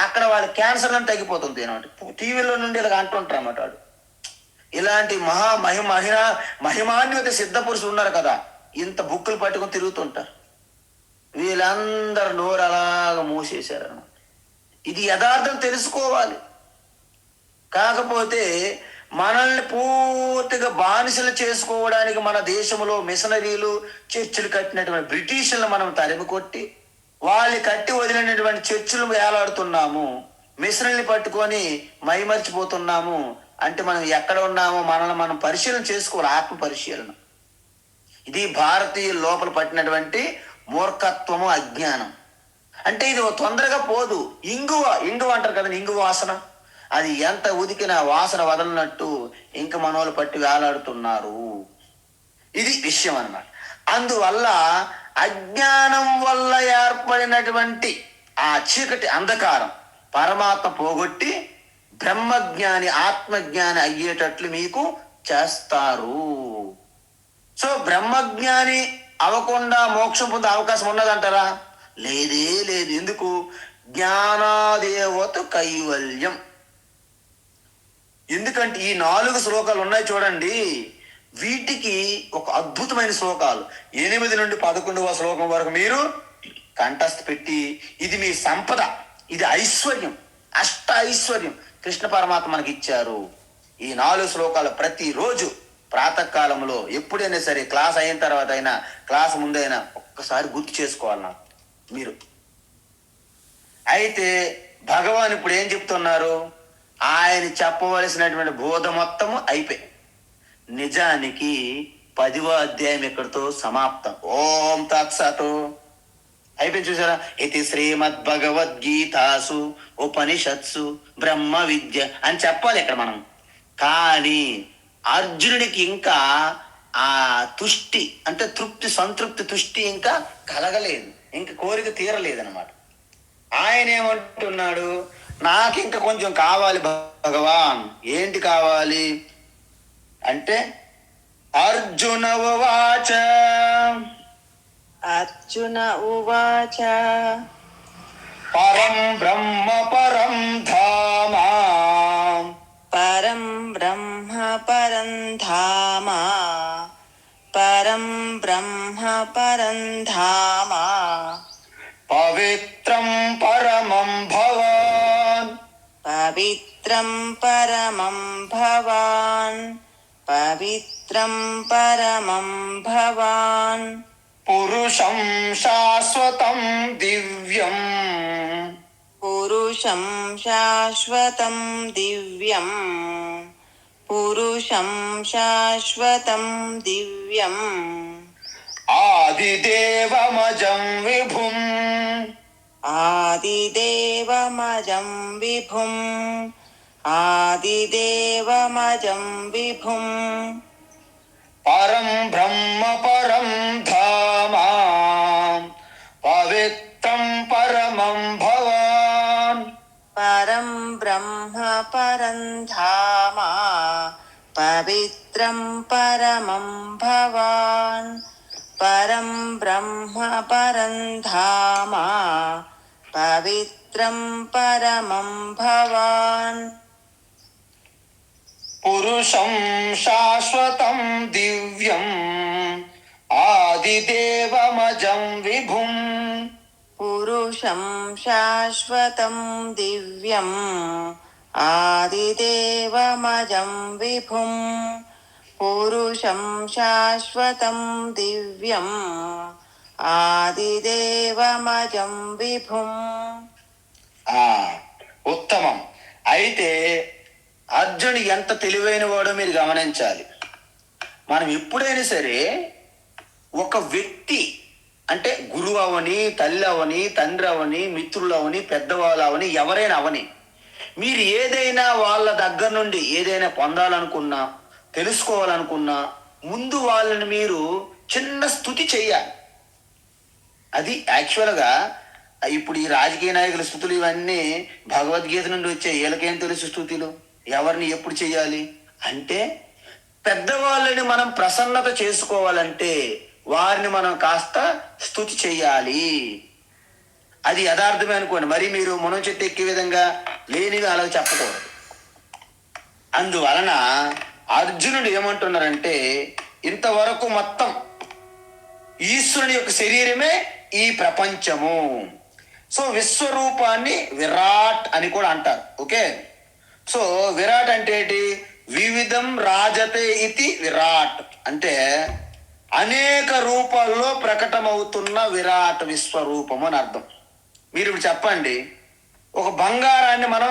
A: అక్కడ వాళ్ళ క్యాన్సర్ అని తగ్గిపోతుంది అనమాట. టీవీలో నుండి ఇలాగ అంటుంటారు అన్నమాట. వాడు ఇలాంటి మహిమాన్విత సిద్ధ పురుషులు ఉన్నారు కదా, ఇంత బుక్కులు పట్టుకొని తిరుగుతుంటారు. వీళ్ళందరూ నోరు అలాగ మూసేశారు అన్నమాట. ఇది యథార్థం తెలుసుకోవాలి. కాకపోతే మనల్ని పూర్తిగా బానిసలు చేసుకోవడానికి మన దేశంలో మిషనరీలు చర్చిలు కట్టినటువంటి బ్రిటిషర్లు మనం తరిమి కొట్టి వాళ్ళు కట్టి వదిలినటువంటి చర్చిలు వేలాడుతున్నాము, మిషనరీని పట్టుకొని మైమర్చిపోతున్నాము. అంటే మనం ఎక్కడ ఉన్నామో మనల్ని మనం పరిశీలన చేసుకోవాలి, ఆత్మ పరిశీలన. ఇది భారతీయ లోపల పట్టినటువంటి మూర్ఖత్వము, అజ్ఞానం. అంటే ఇది తొందరగా పోదు. ఇంగువ అంటారు కదండి, ఇంగు వాసన, అది ఎంత ఉదికిన వాసన వదలనట్టు ఇంక మనోళ్ళు పట్టి వేలాడుతున్నారు. ఇది విషయం అన్నమాట. అందువల్ల అజ్ఞానం వల్ల ఏర్పడినటువంటి ఆ చీకటి అంధకారం పరమాత్మ పోగొట్టి బ్రహ్మజ్ఞాని ఆత్మజ్ఞాని అయ్యేటట్లు మీకు చేస్తారు. సో బ్రహ్మజ్ఞాని అవ్వకుండా మోక్షం పొందే అవకాశం ఉన్నదంటారా? లేదే లేదు. ఎందుకు? జ్ఞానాదేవత కైవల్యం. ఎందుకంటే ఈ 4 శ్లోకాలు ఉన్నాయి చూడండి, వీటికి ఒక అద్భుతమైన శ్లోకాలు. 8 నుండి 11వ శ్లోకం వరకు మీరు కంఠస్థ పెట్టి, ఇది మీ సంపద, ఇది ఐశ్వర్యం, అష్ట ఐశ్వర్యం కృష్ణ పరమాత్మ మనకి ఇచ్చారు. ఈ 4 శ్లోకాలు ప్రతిరోజు ప్రాతకాలంలో ఎప్పుడైనా సరే, క్లాస్ అయిన తర్వాత అయినా, క్లాస్ ముందైనా ఒక్కసారి గుర్తు చేసుకోవాలి నాకు మీరు. అయితే భగవాన్ ఇప్పుడు ఏం చెప్తున్నారు? ఆయన చెప్పవలసినటువంటి బోధ మొత్తము అయిపోయి నిజానికి 10వ అధ్యాయం ఇక్కడితో సమాప్తం. ఓం తత్సతు అయిపోయింది. చూసారా? ఇది శ్రీమద్భగవద్గీతాసు ఉపనిషత్సు బ్రహ్మ విద్య అని చెప్పాలి ఇక్కడ మనం. కానీ అర్జునుడికి ఇంకా ఆ తుష్టి అంటే సంతృప్తి తుష్టి ఇంకా కలగలేదు, ఇంకా కోరిక తీరలేదన్నమాట. ఆయన ఏమంటున్నాడు? నాకు ఇంకా కొంచెం కావాలి భగవాన్. ఏంటి కావాలి అంటే, అర్జున ఉవాచ పరం బ్రహ్మ పరం ధామ
B: పరం బ్రహ్మ పరం ధామ పరం బ్రహ్మ పరం ధామ
A: పవిత్రం పరమం భవాన్
B: పవిత్రం పరమం భవాన్ పవిత్రం పరమం భవాన్
A: పురుషం శాశ్వతం దివ్యం
B: పురుషం శాశ్వతం దివ్యం పురుషం శాశ్వతం దివ్యం
A: ఆదిదేవమజం విభుం
B: ఆదిదేవమజం విభుం ఆదిదేవమజం విభుం
A: పరం బ్రహ్మ పరం ధామ
B: పరంధామ పవిత్రం పరమం భవాన్ పరం బ్రహ్మ పరంధామ పవిత్రం పరమం భవాన్
C: పురుషం శాశ్వతం దివ్యం ఆదిదేవమజం విభుం
B: పురుషం శాశ్వతం దివ్యం ఆదిదేవమజం విభుం పురుషం శాశ్వతం దివ్యం ఆదిదేవమజం విభుం.
C: ఉత్తమం. అయితే అర్జునుడు ఎంత తెలివైన వాడో మీరు గమనించాలి. మనం ఎప్పుడైనా సరే ఒక వ్యక్తి అంటే గురువు అవని, తల్లి అవని, తండ్రి అవని, మిత్రులు అవని, పెద్దవాళ్ళు అవని, ఎవరైనా అవని, మీరు ఏదైనా వాళ్ళ దగ్గర నుండి ఏదైనా పొందాలనుకున్నా, తెలుసుకోవాలనుకున్నా ముందు వాళ్ళని మీరు చిన్న స్తుతి చెయ్యాలి. అది యాక్చువల్గా ఇప్పుడు ఈ రాజకీయ నాయకుల స్థుతులు ఇవన్నీ భగవద్గీత నుండి వచ్చే వీళ్ళకేం తెలుసు స్థుతులు ఎవరిని ఎప్పుడు చెయ్యాలి అంటే, పెద్దవాళ్ళని మనం ప్రసన్నత చేసుకోవాలంటే వారిని మనం కాస్త స్తుతి చెయ్యాలి. అది యథార్థమే అనుకోండి. మరి మీరు మునం చెట్టు ఎక్కే విధంగా లేనివి అలా చెప్పకూడదు. అందువలన అర్జునుడు ఏమంటున్నారంటే, ఇంతవరకు మొత్తం ఈశ్వరుని యొక్క శరీరమే ఈ ప్రపంచము. సో విశ్వరూపాన్ని విరాట్ అని కూడా అంటారు. ఓకే, సో విరాట్ అంటే ఏంటి? వివిధం రాజతే ఇది విరాట్ అంటే అనేక రూపాల్లో ప్రకటమవుతున్న విరాట్ విశ్వరూపము అని అర్థం. మీరు ఇప్పుడు చెప్పండి, ఒక బంగారాన్ని మనం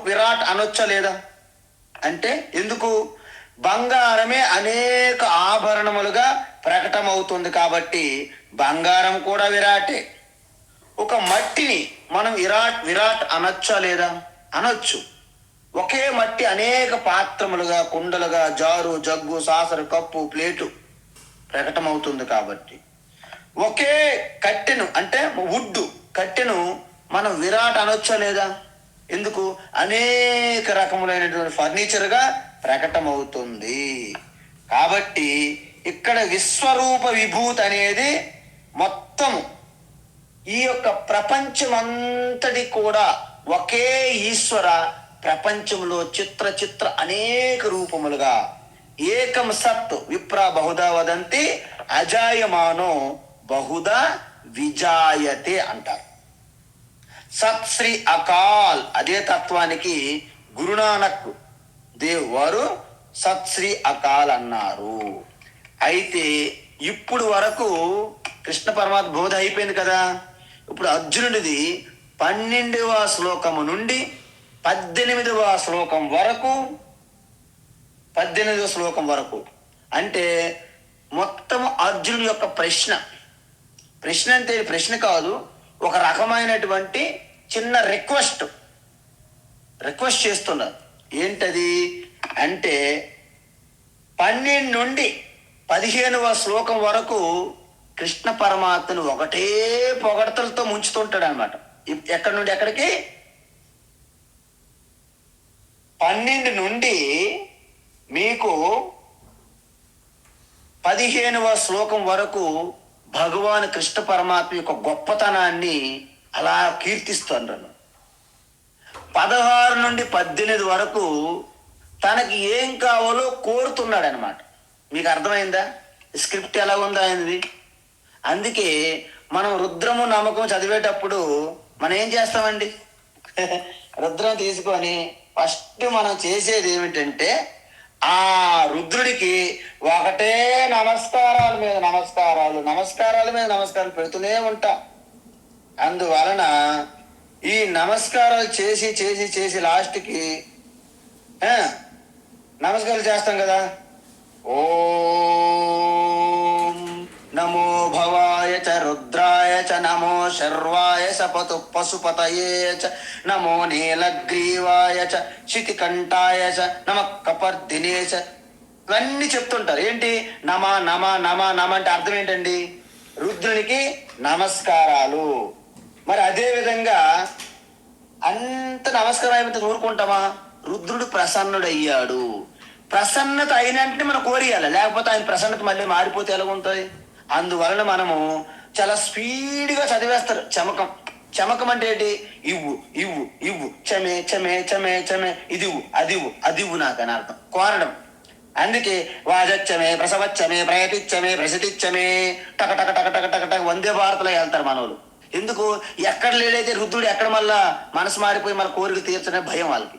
C: విరాట్ అనొచ్చా లేదా అంటే, ఎందుకు? బంగారమే అనేక ఆభరణములుగా ప్రకటమవుతుంది కాబట్టి బంగారం కూడా విరాటే. ఒక మట్టిని మనం విరాట్ అనొచ్చా లేదా? అనొచ్చు. ఒకే మట్టి అనేక పాత్రములుగా, కుండలుగా, జారు, జగ్గు, సాసరు, కప్పు, ప్లేటు ప్రకటమవుతుంది కాబట్టి ఒకే కట్టెను అంటే వుడ్ కట్టెను మనం విరాట్ అనొచ్చా లేదా? ఎందుకు? అనేక రకములైనటువంటి ఫర్నిచర్గా ప్రకటమవుతుంది కాబట్టి ఇక్కడ విశ్వరూప విభూతి అనేది మొత్తము ఈ యొక్క ప్రపంచమంతటి కూడా ఒకే ఈశ్వర ప్రపంచంలో చిత్ర అనేక రూపములుగా ఏకం సత్ విప్ర బహుదా వదంతి అజాయమానో బహుదా విజాయతే అంటారు. సత్ శ్రీ అకాల్ అదే తత్వానికి గురునానక్ దేవ్ వారు సత్ శ్రీ అకాల్ అన్నారు. అయితే ఇప్పుడు వరకు కృష్ణ పరమాత్మ బోధ అయిపోయింది కదా. ఇప్పుడు అర్జునుడిది 12వ శ్లోకము నుండి 18వ శ్లోకం వరకు 18వ శ్లోకం వరకు అంటే మొత్తం అర్జునుడి యొక్క ప్రశ్న అంటే ప్రశ్న కాదు, ఒక రకమైనటువంటి చిన్న రిక్వెస్ట్ చేస్తున్నారు. ఏంటది అంటే 12 నుండి 15వ శ్లోకం వరకు కృష్ణ పరమాత్మను ఒకటే పొగడతలతో ముంచుతుంటాడు అనమాట. ఎక్కడి నుండి ఎక్కడికి? 12 నుండి మీకు 15వ శ్లోకం వరకు భగవాన్ కృష్ణ పరమాత్మ యొక్క గొప్పతనాన్ని అలా కీర్తిస్తున్నారు. 16 నుండి 18 వరకు తనకి ఏం కావాలో కోరుతున్నాడు అనమాట. మీకు అర్థమైందా స్క్రిప్ట్ ఎలా ఉందా అనేది? అందుకే మనం రుద్రము నమ్మకం చదివేటప్పుడు మనం ఏం చేస్తామండి? రుద్రం తీసుకొని ఫస్ట్ మనం చేసేది ఏమిటంటే ఆ రుద్రుడికి ఒకటే నమస్కారాల మీద నమస్కారాలు పెడుతూనే ఉంటాం. అందువలన ఈ నమస్కారాలు చేసి లాస్ట్కి నమస్కారాలు చేస్తాం కదా. ఓం నమో భవాయ చ రుద్రాయ చ నమో శర్వాయ సపతు పశుపతయే చ నమో నీలగ్రీవాయ చ శితికంఠాయ చ నమ కపర్దినే చ ఇవన్నీ చెప్తుంటారు. ఏంటి? నమ నమ నమ నమ అంటే అర్థం ఏంటండి? రుద్రునికి నమస్కారాలు. మరి అదే విధంగా అంత నమస్కారం అయిపోతే ఊరుకుంటామా? రుద్రుడు ప్రసన్నుడయ్యాడు. ప్రసన్నత అయినంటే మనం కోరియాలి, లేకపోతే ఆయన ప్రసన్నత మళ్ళీ మారిపోతే ఎలా ఉంటుంది? అందువలన మనము చాలా స్పీడ్గా చదివేస్తారు. చమకం చమకం అంటే ఏంటి? ఇవ్వు ఇవ్వు ఇవ్వు, చమే చమే చమే చమే, ఇదివ్వు అదివ్వు అదివ్వు నాకు అని అర్థం, కోరడం. అందుకే వాజచ్చమే ప్రసవచ్చమే ప్రయతిచ్చమే ప్రసతిచ్చమే టక టక టక టక టక టక వందే భారత్లో వెళ్తారు మనోళ్ళు. ఎందుకు? ఎక్కడ లేడైతే రుద్రుడు ఎక్కడ మళ్ళా మనసు మారిపోయి మన కోరిక తీర్చనే భయం వాళ్ళకి.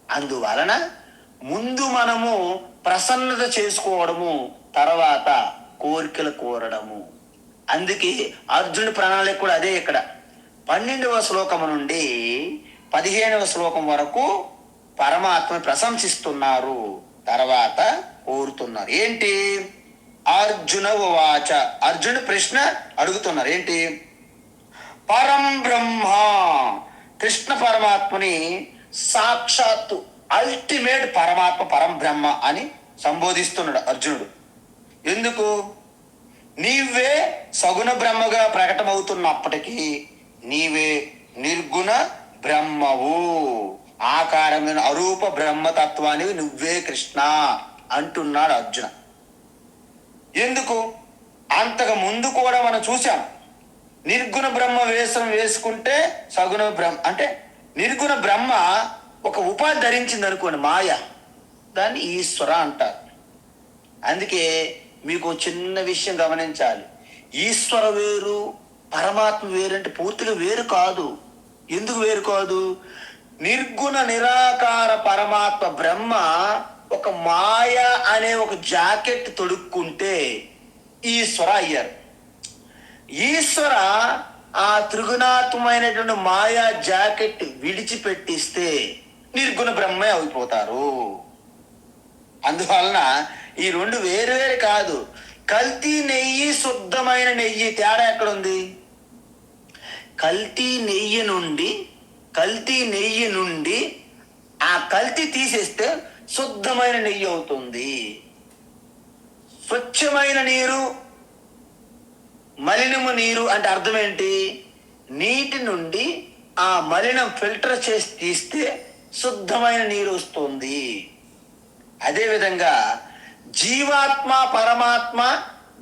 C: అందువలన ముందు మనము ప్రసన్నత చేసుకోవడము, తర్వాత కోరికలు కోరడము. అందుకే అర్జునుడి ప్రణాళిక కూడా అదే. ఇక్కడ 12వ శ్లోకము నుండి 15వ శ్లోకం వరకు పరమాత్మ ప్రశంసిస్తున్నారు, తర్వాత కోరుతున్నారు. ఏంటి? అర్జున ఉవాచ, అర్జునుడు ప్రశ్న అడుగుతున్నారు. ఏంటి? పరం బ్రహ్మ, కృష్ణ పరమాత్మని సాక్షాత్తు అల్టిమేట్ పరమాత్మ పరం బ్రహ్మ అని సంబోధిస్తున్నాడు అర్జునుడు. ఎందుకు? నీవే సగుణ బ్రహ్మగా ప్రకటమవుతున్నప్పటికీ నీవే నిర్గుణ బ్రహ్మవు, ఆకారమైన అరూప బ్రహ్మతత్వానికి నువ్వే కృష్ణ అంటున్నాడు అర్జున. ఎందుకు? అంతకు ముందు కూడా మనం చూసాం, నిర్గుణ బ్రహ్మ వేషం వేసుకుంటే సగుణ బ్రహ్మ అంటే నిర్గుణ బ్రహ్మ ఒక ఉపాధి ధరించింది అనుకోండి, మాయ, దాన్ని ఈశ్వర అంటారు. అందుకే మీకు చిన్న విషయం గమనించాలి, ఈశ్వర వేరు పరమాత్మ వేరు అంటే పూర్తిగా వేరు కాదు. ఎందుకు వేరు కాదు? నిర్గుణ నిరాకార పరమాత్మ బ్రహ్మ ఒక మాయ అనే ఒక జాకెట్ తొడుక్కుంటే ఈశ్వర అయ్యారు. ఈశ్వర ఆ త్రిగుణాత్మైనటువంటి మాయా జాకెట్ విడిచిపెట్టిస్తే నిర్గుణ బ్రహ్మే అయిపోతారు. అందువలన ఈ రెండు వేరు వేరు కాదు. కల్తీ నెయ్యి, శుద్ధమైన నెయ్యి తేడా ఎక్కడుంది? కల్తీ నెయ్యి నుండి ఆ కల్తీ తీసేస్తే శుద్ధమైన నెయ్యి అవుతుంది. స్వచ్ఛమైన నీరు, మలినము నీరు అంటే అర్థం ఏంటి? నీటి నుండి ఆ మలినం ఫిల్టర్ చేసి తీస్తే శుద్ధమైన నీరు వస్తుంది. అదేవిధంగా జీవాత్మ పరమాత్మ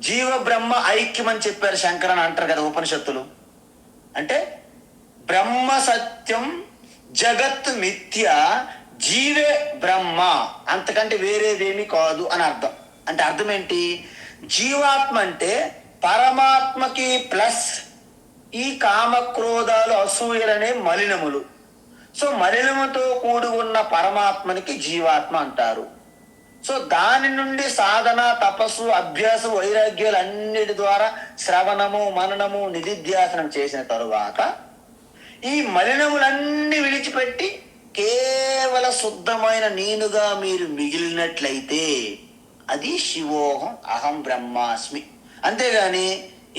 C: జీవ బ్రహ్మ ఐక్యం అని చెప్పారు శంకరన్ అంటారు కదా ఉపనిషత్తులు. అంటే బ్రహ్మ సత్యం జగత్ మిథ్య జీవే బ్రహ్మ, అంతకంటే వేరేదేమి కాదు అని అర్థం. అంటే అర్థం ఏంటి? జీవాత్మ అంటే పరమాత్మకి ప్లస్ ఈ కామక్రోధాలు అసూయలనే మలినములు. సో మలినముతో కూడి ఉన్న పరమాత్మనికి జీవాత్మ అంటారు. సో దాని నుండి సాధన, తపస్సు, అభ్యాసం, వైరాగ్యాలు అన్నిటి ద్వారా శ్రవణము, మననము, నిధిధ్యాసనం చేసిన తరువాత ఈ మలినములన్నీ విడిచిపెట్టి కేవల శుద్ధమైన నేనుగా మీరు మిగిలినట్లయితే అది శివోహం అహం బ్రహ్మాస్మి. అంతేగాని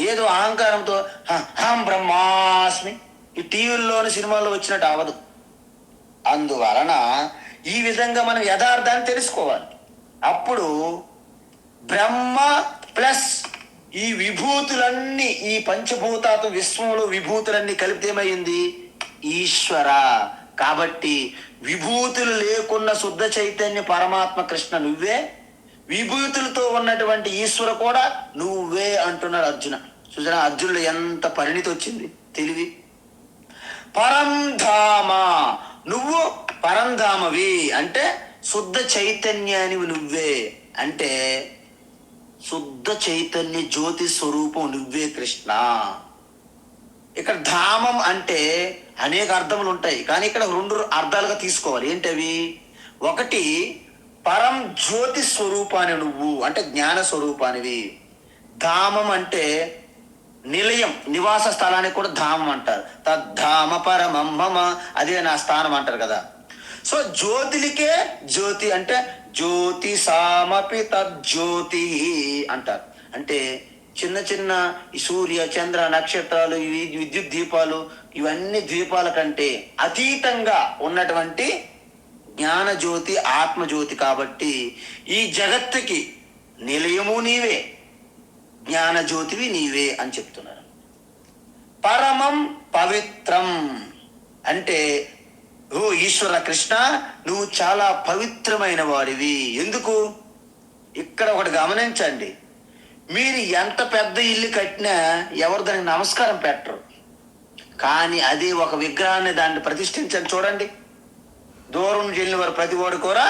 C: ఏదో అహంకారంతో అహం బ్రహ్మాస్మి ఈ టీవీల్లోని సినిమాల్లో వచ్చినట్టు అవదు. అందువలన ఈ విధంగా మనం యథార్థాన్ని తెలుసుకోవాలి. అప్పుడు బ్రహ్మ ప్లస్ ఈ విభూతులన్నీ, ఈ పంచభూతాత్మ విశ్వంలో విభూతులన్నీ కలిపితే ఏమైంది? ఈశ్వర. కాబట్టి విభూతులు లేకున్న శుద్ధ చైతన్య పరమాత్మ కృష్ణ నువ్వే, విభూతులతో ఉన్నటువంటి ఈశ్వర కూడా నువ్వే అంటున్నాడు అర్జున. చూసారా అర్జునుడు ఎంత పరిణితి వచ్చింది, తెలివి. పరంధామ, నువ్వు పరంధామవి అంటే శుద్ధ చైతన్యానివి నువ్వే. అంటే శుద్ధ చైతన్య జ్యోతి స్వరూపం నువ్వే కృష్ణ. ఇక్కడ ధామం అంటే అనేక అర్థములు ఉంటాయి, కానీ ఇక్కడ రెండు అర్థాలుగా తీసుకోవాలి. ఏంటవి? ఒకటి పరం జ్యోతి స్వరూపాన్ని నువ్వు అంటే జ్ఞాన స్వరూపానివి. ధామం అంటే నిలయం, నివాస స్థలానికి కూడా ధామం అంటారు. తద్ధామ పరమం మమ, అదే నా స్థానం అంటారు కదా. సో జ్యోతిలికే జ్యోతి అంటే జ్యోతి సామపి తజ్జ్యోతి అంటారు. అంటే చిన్న చిన్న ఈ సూర్య చంద్ర నక్షత్రాలు, ఇవి విద్యుత్ దీపాలు, ఇవన్నీ ద్వీపాల కంటే అతీతంగా ఉన్నటువంటి జ్ఞాన జ్యోతి ఆత్మజ్యోతి. కాబట్టి ఈ జగత్తుకి నిలయము నీవే, జ్ఞాన జ్యోతివి నీవే అని చెప్తున్నారు. పరమం పవిత్రం అంటే ఓ ఈశ్వర కృష్ణ, నువ్వు చాలా పవిత్రమైన వాడివి. ఎందుకు? ఇక్కడ ఒకటి గమనించండి, మీరు ఎంత పెద్ద ఇల్లు కట్టినా ఎవరు దానికి నమస్కారం పెట్టరు. కానీ అదే ఒక విగ్రహాన్ని దాన్ని ప్రతిష్ఠించండి, చూడండి, దూరం నుంచి వెళ్ళిన వారు ప్రతి వాడు కూడా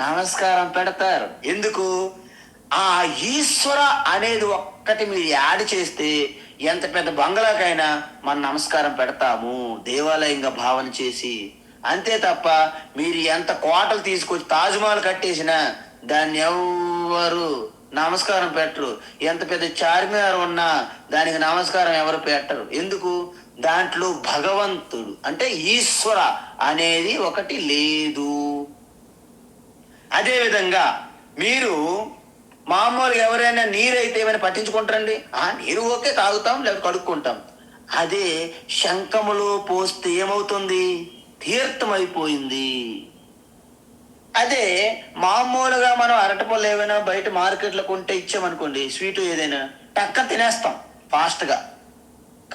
C: నమస్కారం పెడతారు. ఎందుకు? ఆ ఈశ్వర అనేది ఒక్కటి మీరు యాడ్ చేస్తే ఎంత పెద్ద బంగ్లాకైనా మనం నమస్కారం పెడతాము, దేవాలయంగా భావన చేసి. అంతే తప్ప మీరు ఎంత కోటలు తీసుకొచ్చి తాజ్మహల్ కట్టేసినా దాన్ని ఎవరు నమస్కారం పెట్టరు. ఎంత పెద్ద చార్మినార్ ఉన్నా దానికి నమస్కారం ఎవరు పెట్టరు. ఎందుకు? దాంట్లో భగవంతుడు అంటే ఈశ్వర అనేది ఒకటి లేదు. అదేవిధంగా మీరు మామూలుగా ఎవరైనా నీరు అయితే ఏమైనా పట్టించుకుంటారండి? నీరు ఓకే, తాగుతాం లేకపోతే కడుక్కుంటాం. అదే శంఖములో పోస్తే ఏమవుతుంది? తీర్థం అయిపోయింది. అదే మామూలుగా మనం అరటిపళ్ళు ఏమైనా బయట మార్కెట్లో కొంటే ఇచ్చామనుకోండి, స్వీటు ఏదైనా టక్క తినేస్తాం ఫాస్ట్గా.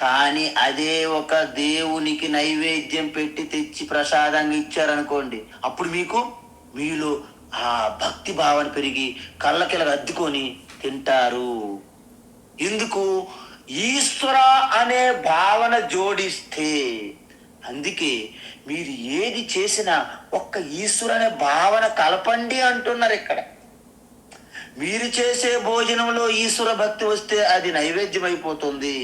C: కానీ అదే ఒక దేవునికి నైవేద్యం పెట్టి తెచ్చి ప్రసాదంగా ఇచ్చారనుకోండి, అప్పుడు మీలో ఆ భక్తి భావన పెరిగి కళ్ళకిలా అద్దుకొని తింటారు. ఎందుకు? ఈశ్వర అనే భావన జోడిస్తే. అందుకే మీరు ఏది చేసినా ఒక్క ఈశ్వర అనే భావన కలపండి అంటున్నారు ఇక్కడ. మీరు చేసే భోజనంలో ఈశ్వర భక్తి వస్తే అది నైవేద్యం అయిపోతుంది.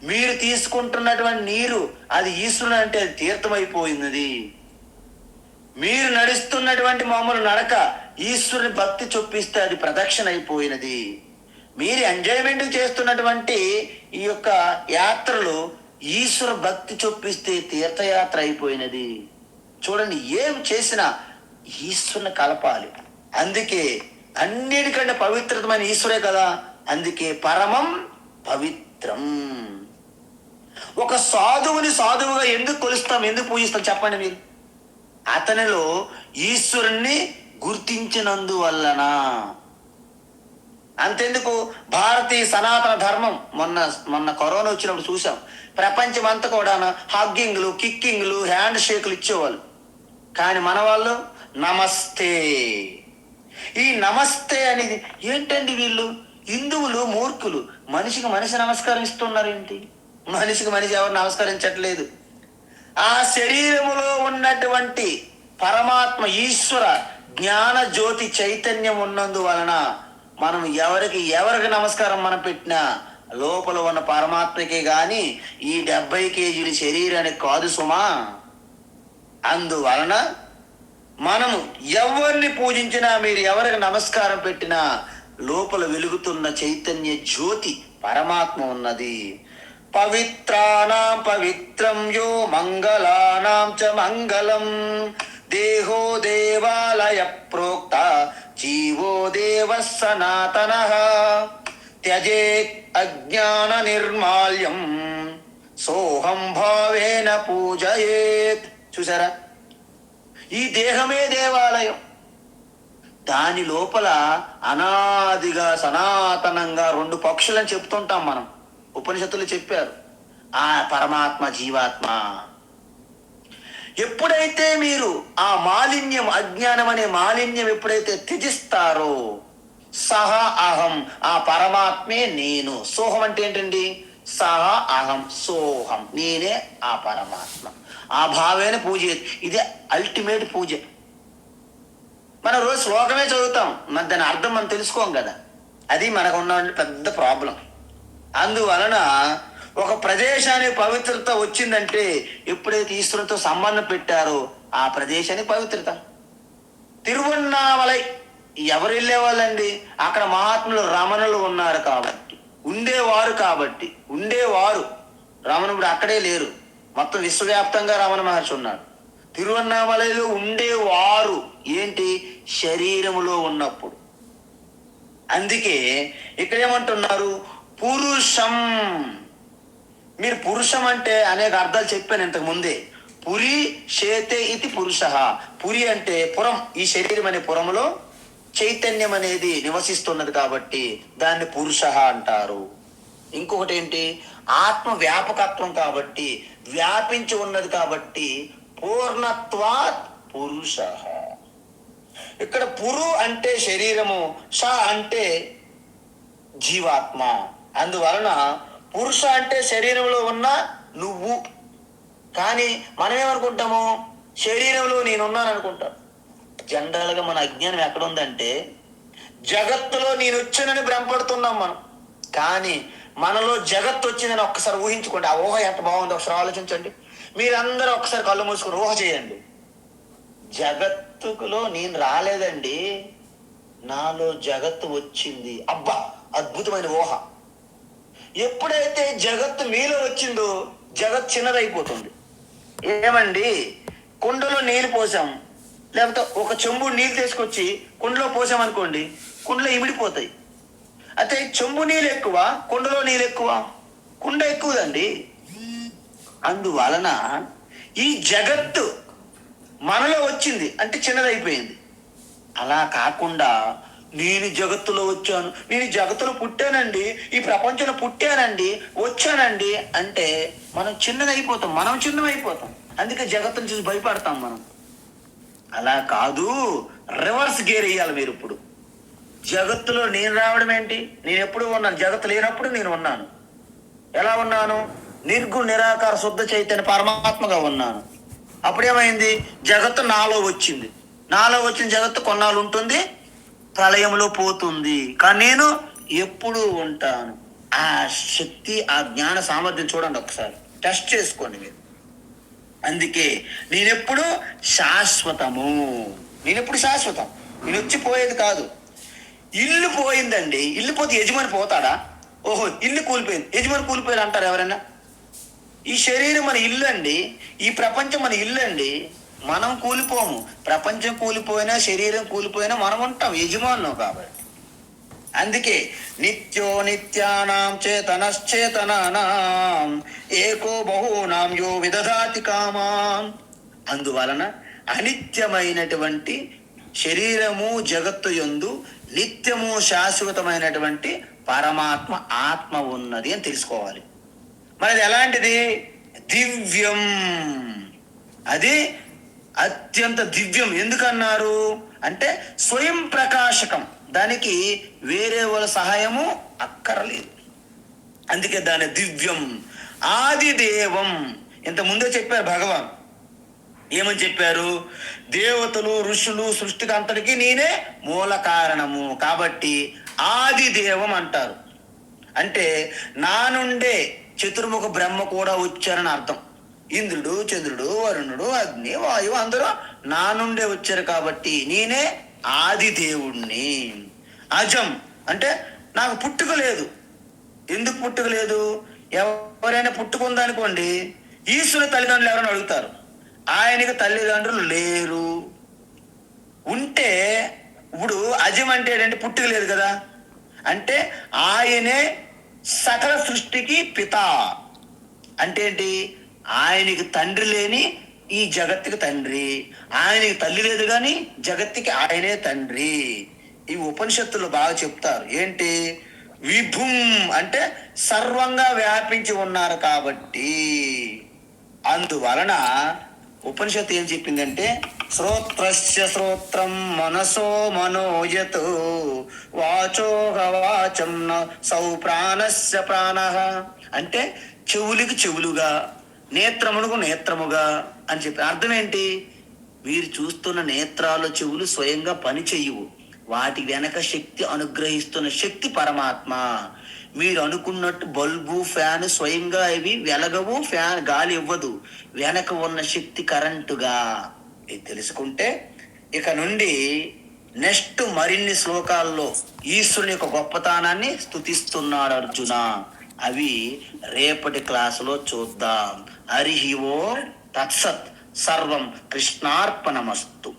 C: మీరు తీసుకుంటున్నటువంటి నీరు అది ఈశ్వరుడు అంటే అది తీర్థమైపోయినది. మీరు నడుస్తున్నటువంటి మామూలు నడక ఈశ్వరుని భక్తి చొప్పిస్తే అది ప్రదక్షిణ అయిపోయినది. మీరు ఎంజాయ్మెంట్ చేస్తున్నటువంటి ఈ యొక్క యాత్రలు ఈశ్వర భక్తి చొప్పిస్తే తీర్థయాత్ర అయిపోయినది. చూడండి, ఏం చేసినా ఈశ్వరుని కలపాలి. అందుకే అన్నిటికంటే పవిత్రమైన ఈశ్వరే కదా. అందుకే పరమం పవిత్రం. ఒక సాధువుని సాధువుగా ఎందుకు కొలుస్తాం, ఎందుకు పూజిస్తాం చెప్పండి మీరు? అతనిలో ఈశ్వరుణ్ణి గుర్తించినందువల్లన. అంతెందుకు, భారతీయ సనాతన ధర్మం మొన్న కరోనా వచ్చినప్పుడు చూసాం, ప్రపంచం అంతా కూడా హగ్గింగ్లు, కిక్కింగ్లు, హ్యాండ్ షేకులు ఇచ్చేవాళ్ళు. కానీ మన వాళ్ళు నమస్తే. ఈ నమస్తే అనేది ఏంటండి? వీళ్ళు హిందువులు మూర్ఖులు. మనిషికి మనిషి నమస్కారం ఇస్తున్నారు ఏంటి? మనిషికి మనిషి ఎవరు నమస్కరించట్లేదు. ఆ శరీరములో ఉన్నటువంటి పరమాత్మ ఈశ్వర జ్ఞాన జ్యోతి చైతన్యం ఉన్నందువలన మనం ఎవరికి నమస్కారం మనం పెట్టినా లోపల ఉన్న పరమాత్మకే గాని ఈ 70 కేజీల శరీరానికి కాదు సుమా. అందువలన మనము ఎవరిని పూజించినా, మీరు ఎవరికి నమస్కారం పెట్టినా లోపల వెలుగుతున్న చైతన్య జ్యోతి పరమాత్మ ఉన్నది. పవిత్రానాం పవిత్రం యో మంగళానాం చ మంగళం దేహో దేవాలయ ప్రోక్త జీవో దేవ సనాతనః త్యజేత్ అజ్ఞాన నిర్మాల్యం సోహం భావేన పూజయేత్. చూసారా, ఈ దేహమే దేవాలయం. దాని లోపల అనాదిగా సనాతనంగా 2 పక్షులని చెప్తుంటాం మనం. ఉపనిషత్తులు చెప్పారు, ఆ పరమాత్మ జీవాత్మ. ఎప్పుడైతే మీరు ఆ మాలిన్యం, అజ్ఞానం అనే మాలిన్యం ఎప్పుడైతే త్యజిస్తారో, సహ అహం, ఆ పరమాత్మే నేను. సోహం అంటే ఏంటండి? సహ అహం సోహం, నేనే ఆ పరమాత్మ. ఆ భావేన పూజ. ఇది అల్టిమేట్ పూజ. మనం రోజు శ్లోకమే చదువుతాం, మరి దాని అర్థం మనం తెలుసుకోం కదా. అది మనకు ఉన్న పెద్ద ప్రాబ్లం. అందువలన ఒక ప్రదేశానికి పవిత్రత వచ్చిందంటే ఎప్పుడైతే ఈశ్వరుతో సంబంధం పెట్టారో ఆ ప్రదేశానికి పవిత్రత. తిరువన్నామలై ఎవరు వెళ్ళేవాళ్ళండి? అక్కడ మహాత్ములు రమణులు ఉన్నారు కాబట్టి, ఉండేవారు. రమణుడు అక్కడే లేరు, మొత్తం విశ్వవ్యాప్తంగా రమణ మహర్షి ఉన్నాడు. తిరువన్నామలైలో ఉండేవారు ఏంటి? శరీరములో ఉన్నప్పుడు. అందుకే ఇక్కడ ఏమంటున్నారు? పురుషం. మీరు పురుషం అంటే అనేక అర్థాలు చెప్పాను ఇంతకు ముందే. పురి శేతే ఇది పురుష. పురి అంటే పురం, ఈ శరీరం అనే పురములో చైతన్యం అనేది నివసిస్తున్నది కాబట్టి దాన్ని పురుష అంటారు. ఇంకొకటి ఏంటి? ఆత్మ వ్యాపకత్వం కాబట్టి, వ్యాపించి ఉన్నది కాబట్టి పూర్ణత్వాత్ పురుష. ఇక్కడ పురు అంటే శరీరము, ష అంటే జీవాత్మ. అందువలన పురుష అంటే శరీరంలో ఉన్న నువ్వు. కానీ మనం ఏమనుకుంటాము, శరీరంలో నేనున్నాను అనుకుంటాం. జనరల్గా మన అజ్ఞానం ఎక్కడ ఉందంటే, జగత్తులో నేను వచ్చానని భ్రమపడుతున్నాం మనం. కానీ మనలో జగత్తు వచ్చిందని ఒక్కసారి ఊహించుకోండి. ఆ ఊహ ఎంత బాగుందో ఒకసారి ఆలోచించండి. మీరందరూ ఒకసారి కళ్ళు మూసుకుని ఊహ చేయండి. జగత్తులో నేను రాలేదండి, నాలో జగత్తు వచ్చింది. అబ్బా, అద్భుతమైన ఊహ. ఎప్పుడైతే జగత్తు మీలో వచ్చిందో జగత్ చిన్నదైపోతుంది. ఏమండి, కుండలో నీళ్ళు పోసాం, లేకపోతే ఒక చెంబు నీళ్ళు తీసుకొచ్చి కుండలో పోసామనుకోండి, కుండలో ఇమిడిపోతాయి. అయితే చెంబు నీళ్ళు ఎక్కువ, కుండలో నీళ్ళు ఎక్కువ? కుండ ఎక్కువదండి. అందువలన ఈ జగత్తు మనలో వచ్చింది అంటే చిన్నదైపోయింది. అలా కాకుండా నేను జగత్తులో వచ్చాను, నేను జగత్తులో పుట్టానండి, ఈ ప్రపంచంలో పుట్టానండి, వచ్చానండి అంటే మనం చిన్నదైపోతాం, మనం చిన్నమైపోతాం. అందుకే జగత్తును చూసి భయపడతాం మనం. అలా కాదు, రివర్స్ గేర్ వేయాలి మీరు. ఇప్పుడు జగత్తులో నేను రావడం ఏంటి? నేను ఎప్పుడు ఉన్నాను, జగత్తు లేనప్పుడు నేను ఉన్నాను. ఎలా ఉన్నాను? నిర్గుణ నిరాకార శుద్ధ చైతన్య పరమాత్మగా ఉన్నాను. అప్పుడేమైంది? జగత్తు నాలో వచ్చింది. నాలో వచ్చిన జగత్తు కొన్నాళ్ళు ఉంటుంది, ప్రళయంలో పోతుంది. కానీ నేను ఎప్పుడు ఉంటాను. ఆ శక్తి, ఆ జ్ఞాన సామర్థ్యం చూడండి, ఒకసారి టెస్ట్ చేసుకోండి మీరు. అందుకే నేనెప్పుడు శాశ్వతము. నేనెప్పుడు శాశ్వతం, నేను వచ్చి పోయేది కాదు. ఇల్లు పోయిందండి, ఇల్లు పోతే యజమాని పోతాడా? ఓహో, ఇల్లు కూలిపోయింది, యజమాని కూలిపోయాడు అంటారు ఎవరైనా? ఈ శరీరం మన ఇల్లు అండి, ఈ ప్రపంచం మన ఇల్లు అండి. మనం కూలిపోము. ప్రపంచం కూలిపోయినా, శరీరం కూలిపోయినా మనం ఉంటాం, యజమానులు కాబట్టి. అందుకే నిత్యో నిత్యానాం చేతనశ్చేతనానాం ఏకో బహూనాం యో విదధాతి కామాం. అందువలన అనిత్యమైనటువంటి శరీరము జగత్తు యందు నిత్యము శాశ్వతమైనటువంటి పరమాత్మ ఆత్మ ఉన్నది అని తెలుసుకోవాలి. మరి అది ఎలాంటిది? దివ్యం. అది అత్యంత దివ్యం. ఎందుకన్నారు అంటే స్వయం ప్రకాశకం. దానికి వేరే వాళ్ళ సహాయము అక్కర్లేదు. అందుకే దాని దివ్యం. ఆదిదేవం. ఇంత ముందే చెప్పారు భగవాన్. ఏమని చెప్పారు? దేవతలు, ఋషులు, సృష్టికి అంతటికి నేనే మూల కారణము కాబట్టి ఆదిదేవం అంటారు. అంటే నా నుండే చతుర్ముఖ బ్రహ్మ కూడా వచ్చారని అర్థం. ఇంద్రుడు, చంద్రుడు, వరుణుడు, అగ్ని, వాయువు అందరూ నా నుండే వచ్చారు కాబట్టి నేనే ఆదిదేవుణ్ణి. అజం అంటే నాకు పుట్టుక లేదు. ఎందుకు పుట్టుక లేదు? ఎవరైనా పుట్టుకుందనుకోండి, ఈశ్వరుని తల్లిదండ్రులు ఎవరైనా అడుగుతారు. ఆయనకి తల్లిదండ్రులు లేరు. ఉంటే ఇప్పుడు అజం అంటే ఏంటంటే పుట్టుక లేదు కదా. అంటే ఆయనే సకల సృష్టికి పిత. అంటే ఏంటి? ఆయనకి తండ్రి లేని ఈ జగత్తుకి తండ్రి. ఆయనకి తల్లి లేదు కానీ జగత్తుకి ఆయనే తండ్రి. ఈ ఉపనిషత్తులు బాగా చెప్తారు. ఏంటి? విభుం అంటే సర్వంగా వ్యాపించి ఉన్నారు కాబట్టి. అందువలన ఉపనిషత్తు ఏం చెప్పిందంటే శ్రోత్రస్య శ్రోత్రం మనసో మనోయత్ వాచోహ వాచం సౌ ప్రాణస్య ప్రాణః. అంటే చెవులకి చెవులుగా, నేత్రములకు నేత్రముగా అని చెప్పి అర్థం ఏంటి? మీరు చూస్తున్న నేత్రాలు, చెవులు స్వయంగా పని చెయ్యవు. వాటి వెనక శక్తి అనుగ్రహిస్తున్న శక్తి పరమాత్మ. మీరు అనుకున్నట్టు బల్బు, ఫ్యాన్ స్వయంగా ఇవి వెలగవు, ఫ్యాన్ గాలి ఇవ్వదు. వెనక ఉన్న శక్తి కరెంటుగా. ఇది తెలుసుకుంటే ఇక నుండి నెక్స్ట్ మరిన్ని శ్లోకాల్లో ఈశ్వరుని యొక్క గొప్పతనాన్ని స్తుతిస్తున్నాడు అర్జున. అవి రేపటి క్లాసులో చూద్దాం. హరి ఓం తత్సత్. సర్వం కృష్ణార్పణమస్తు.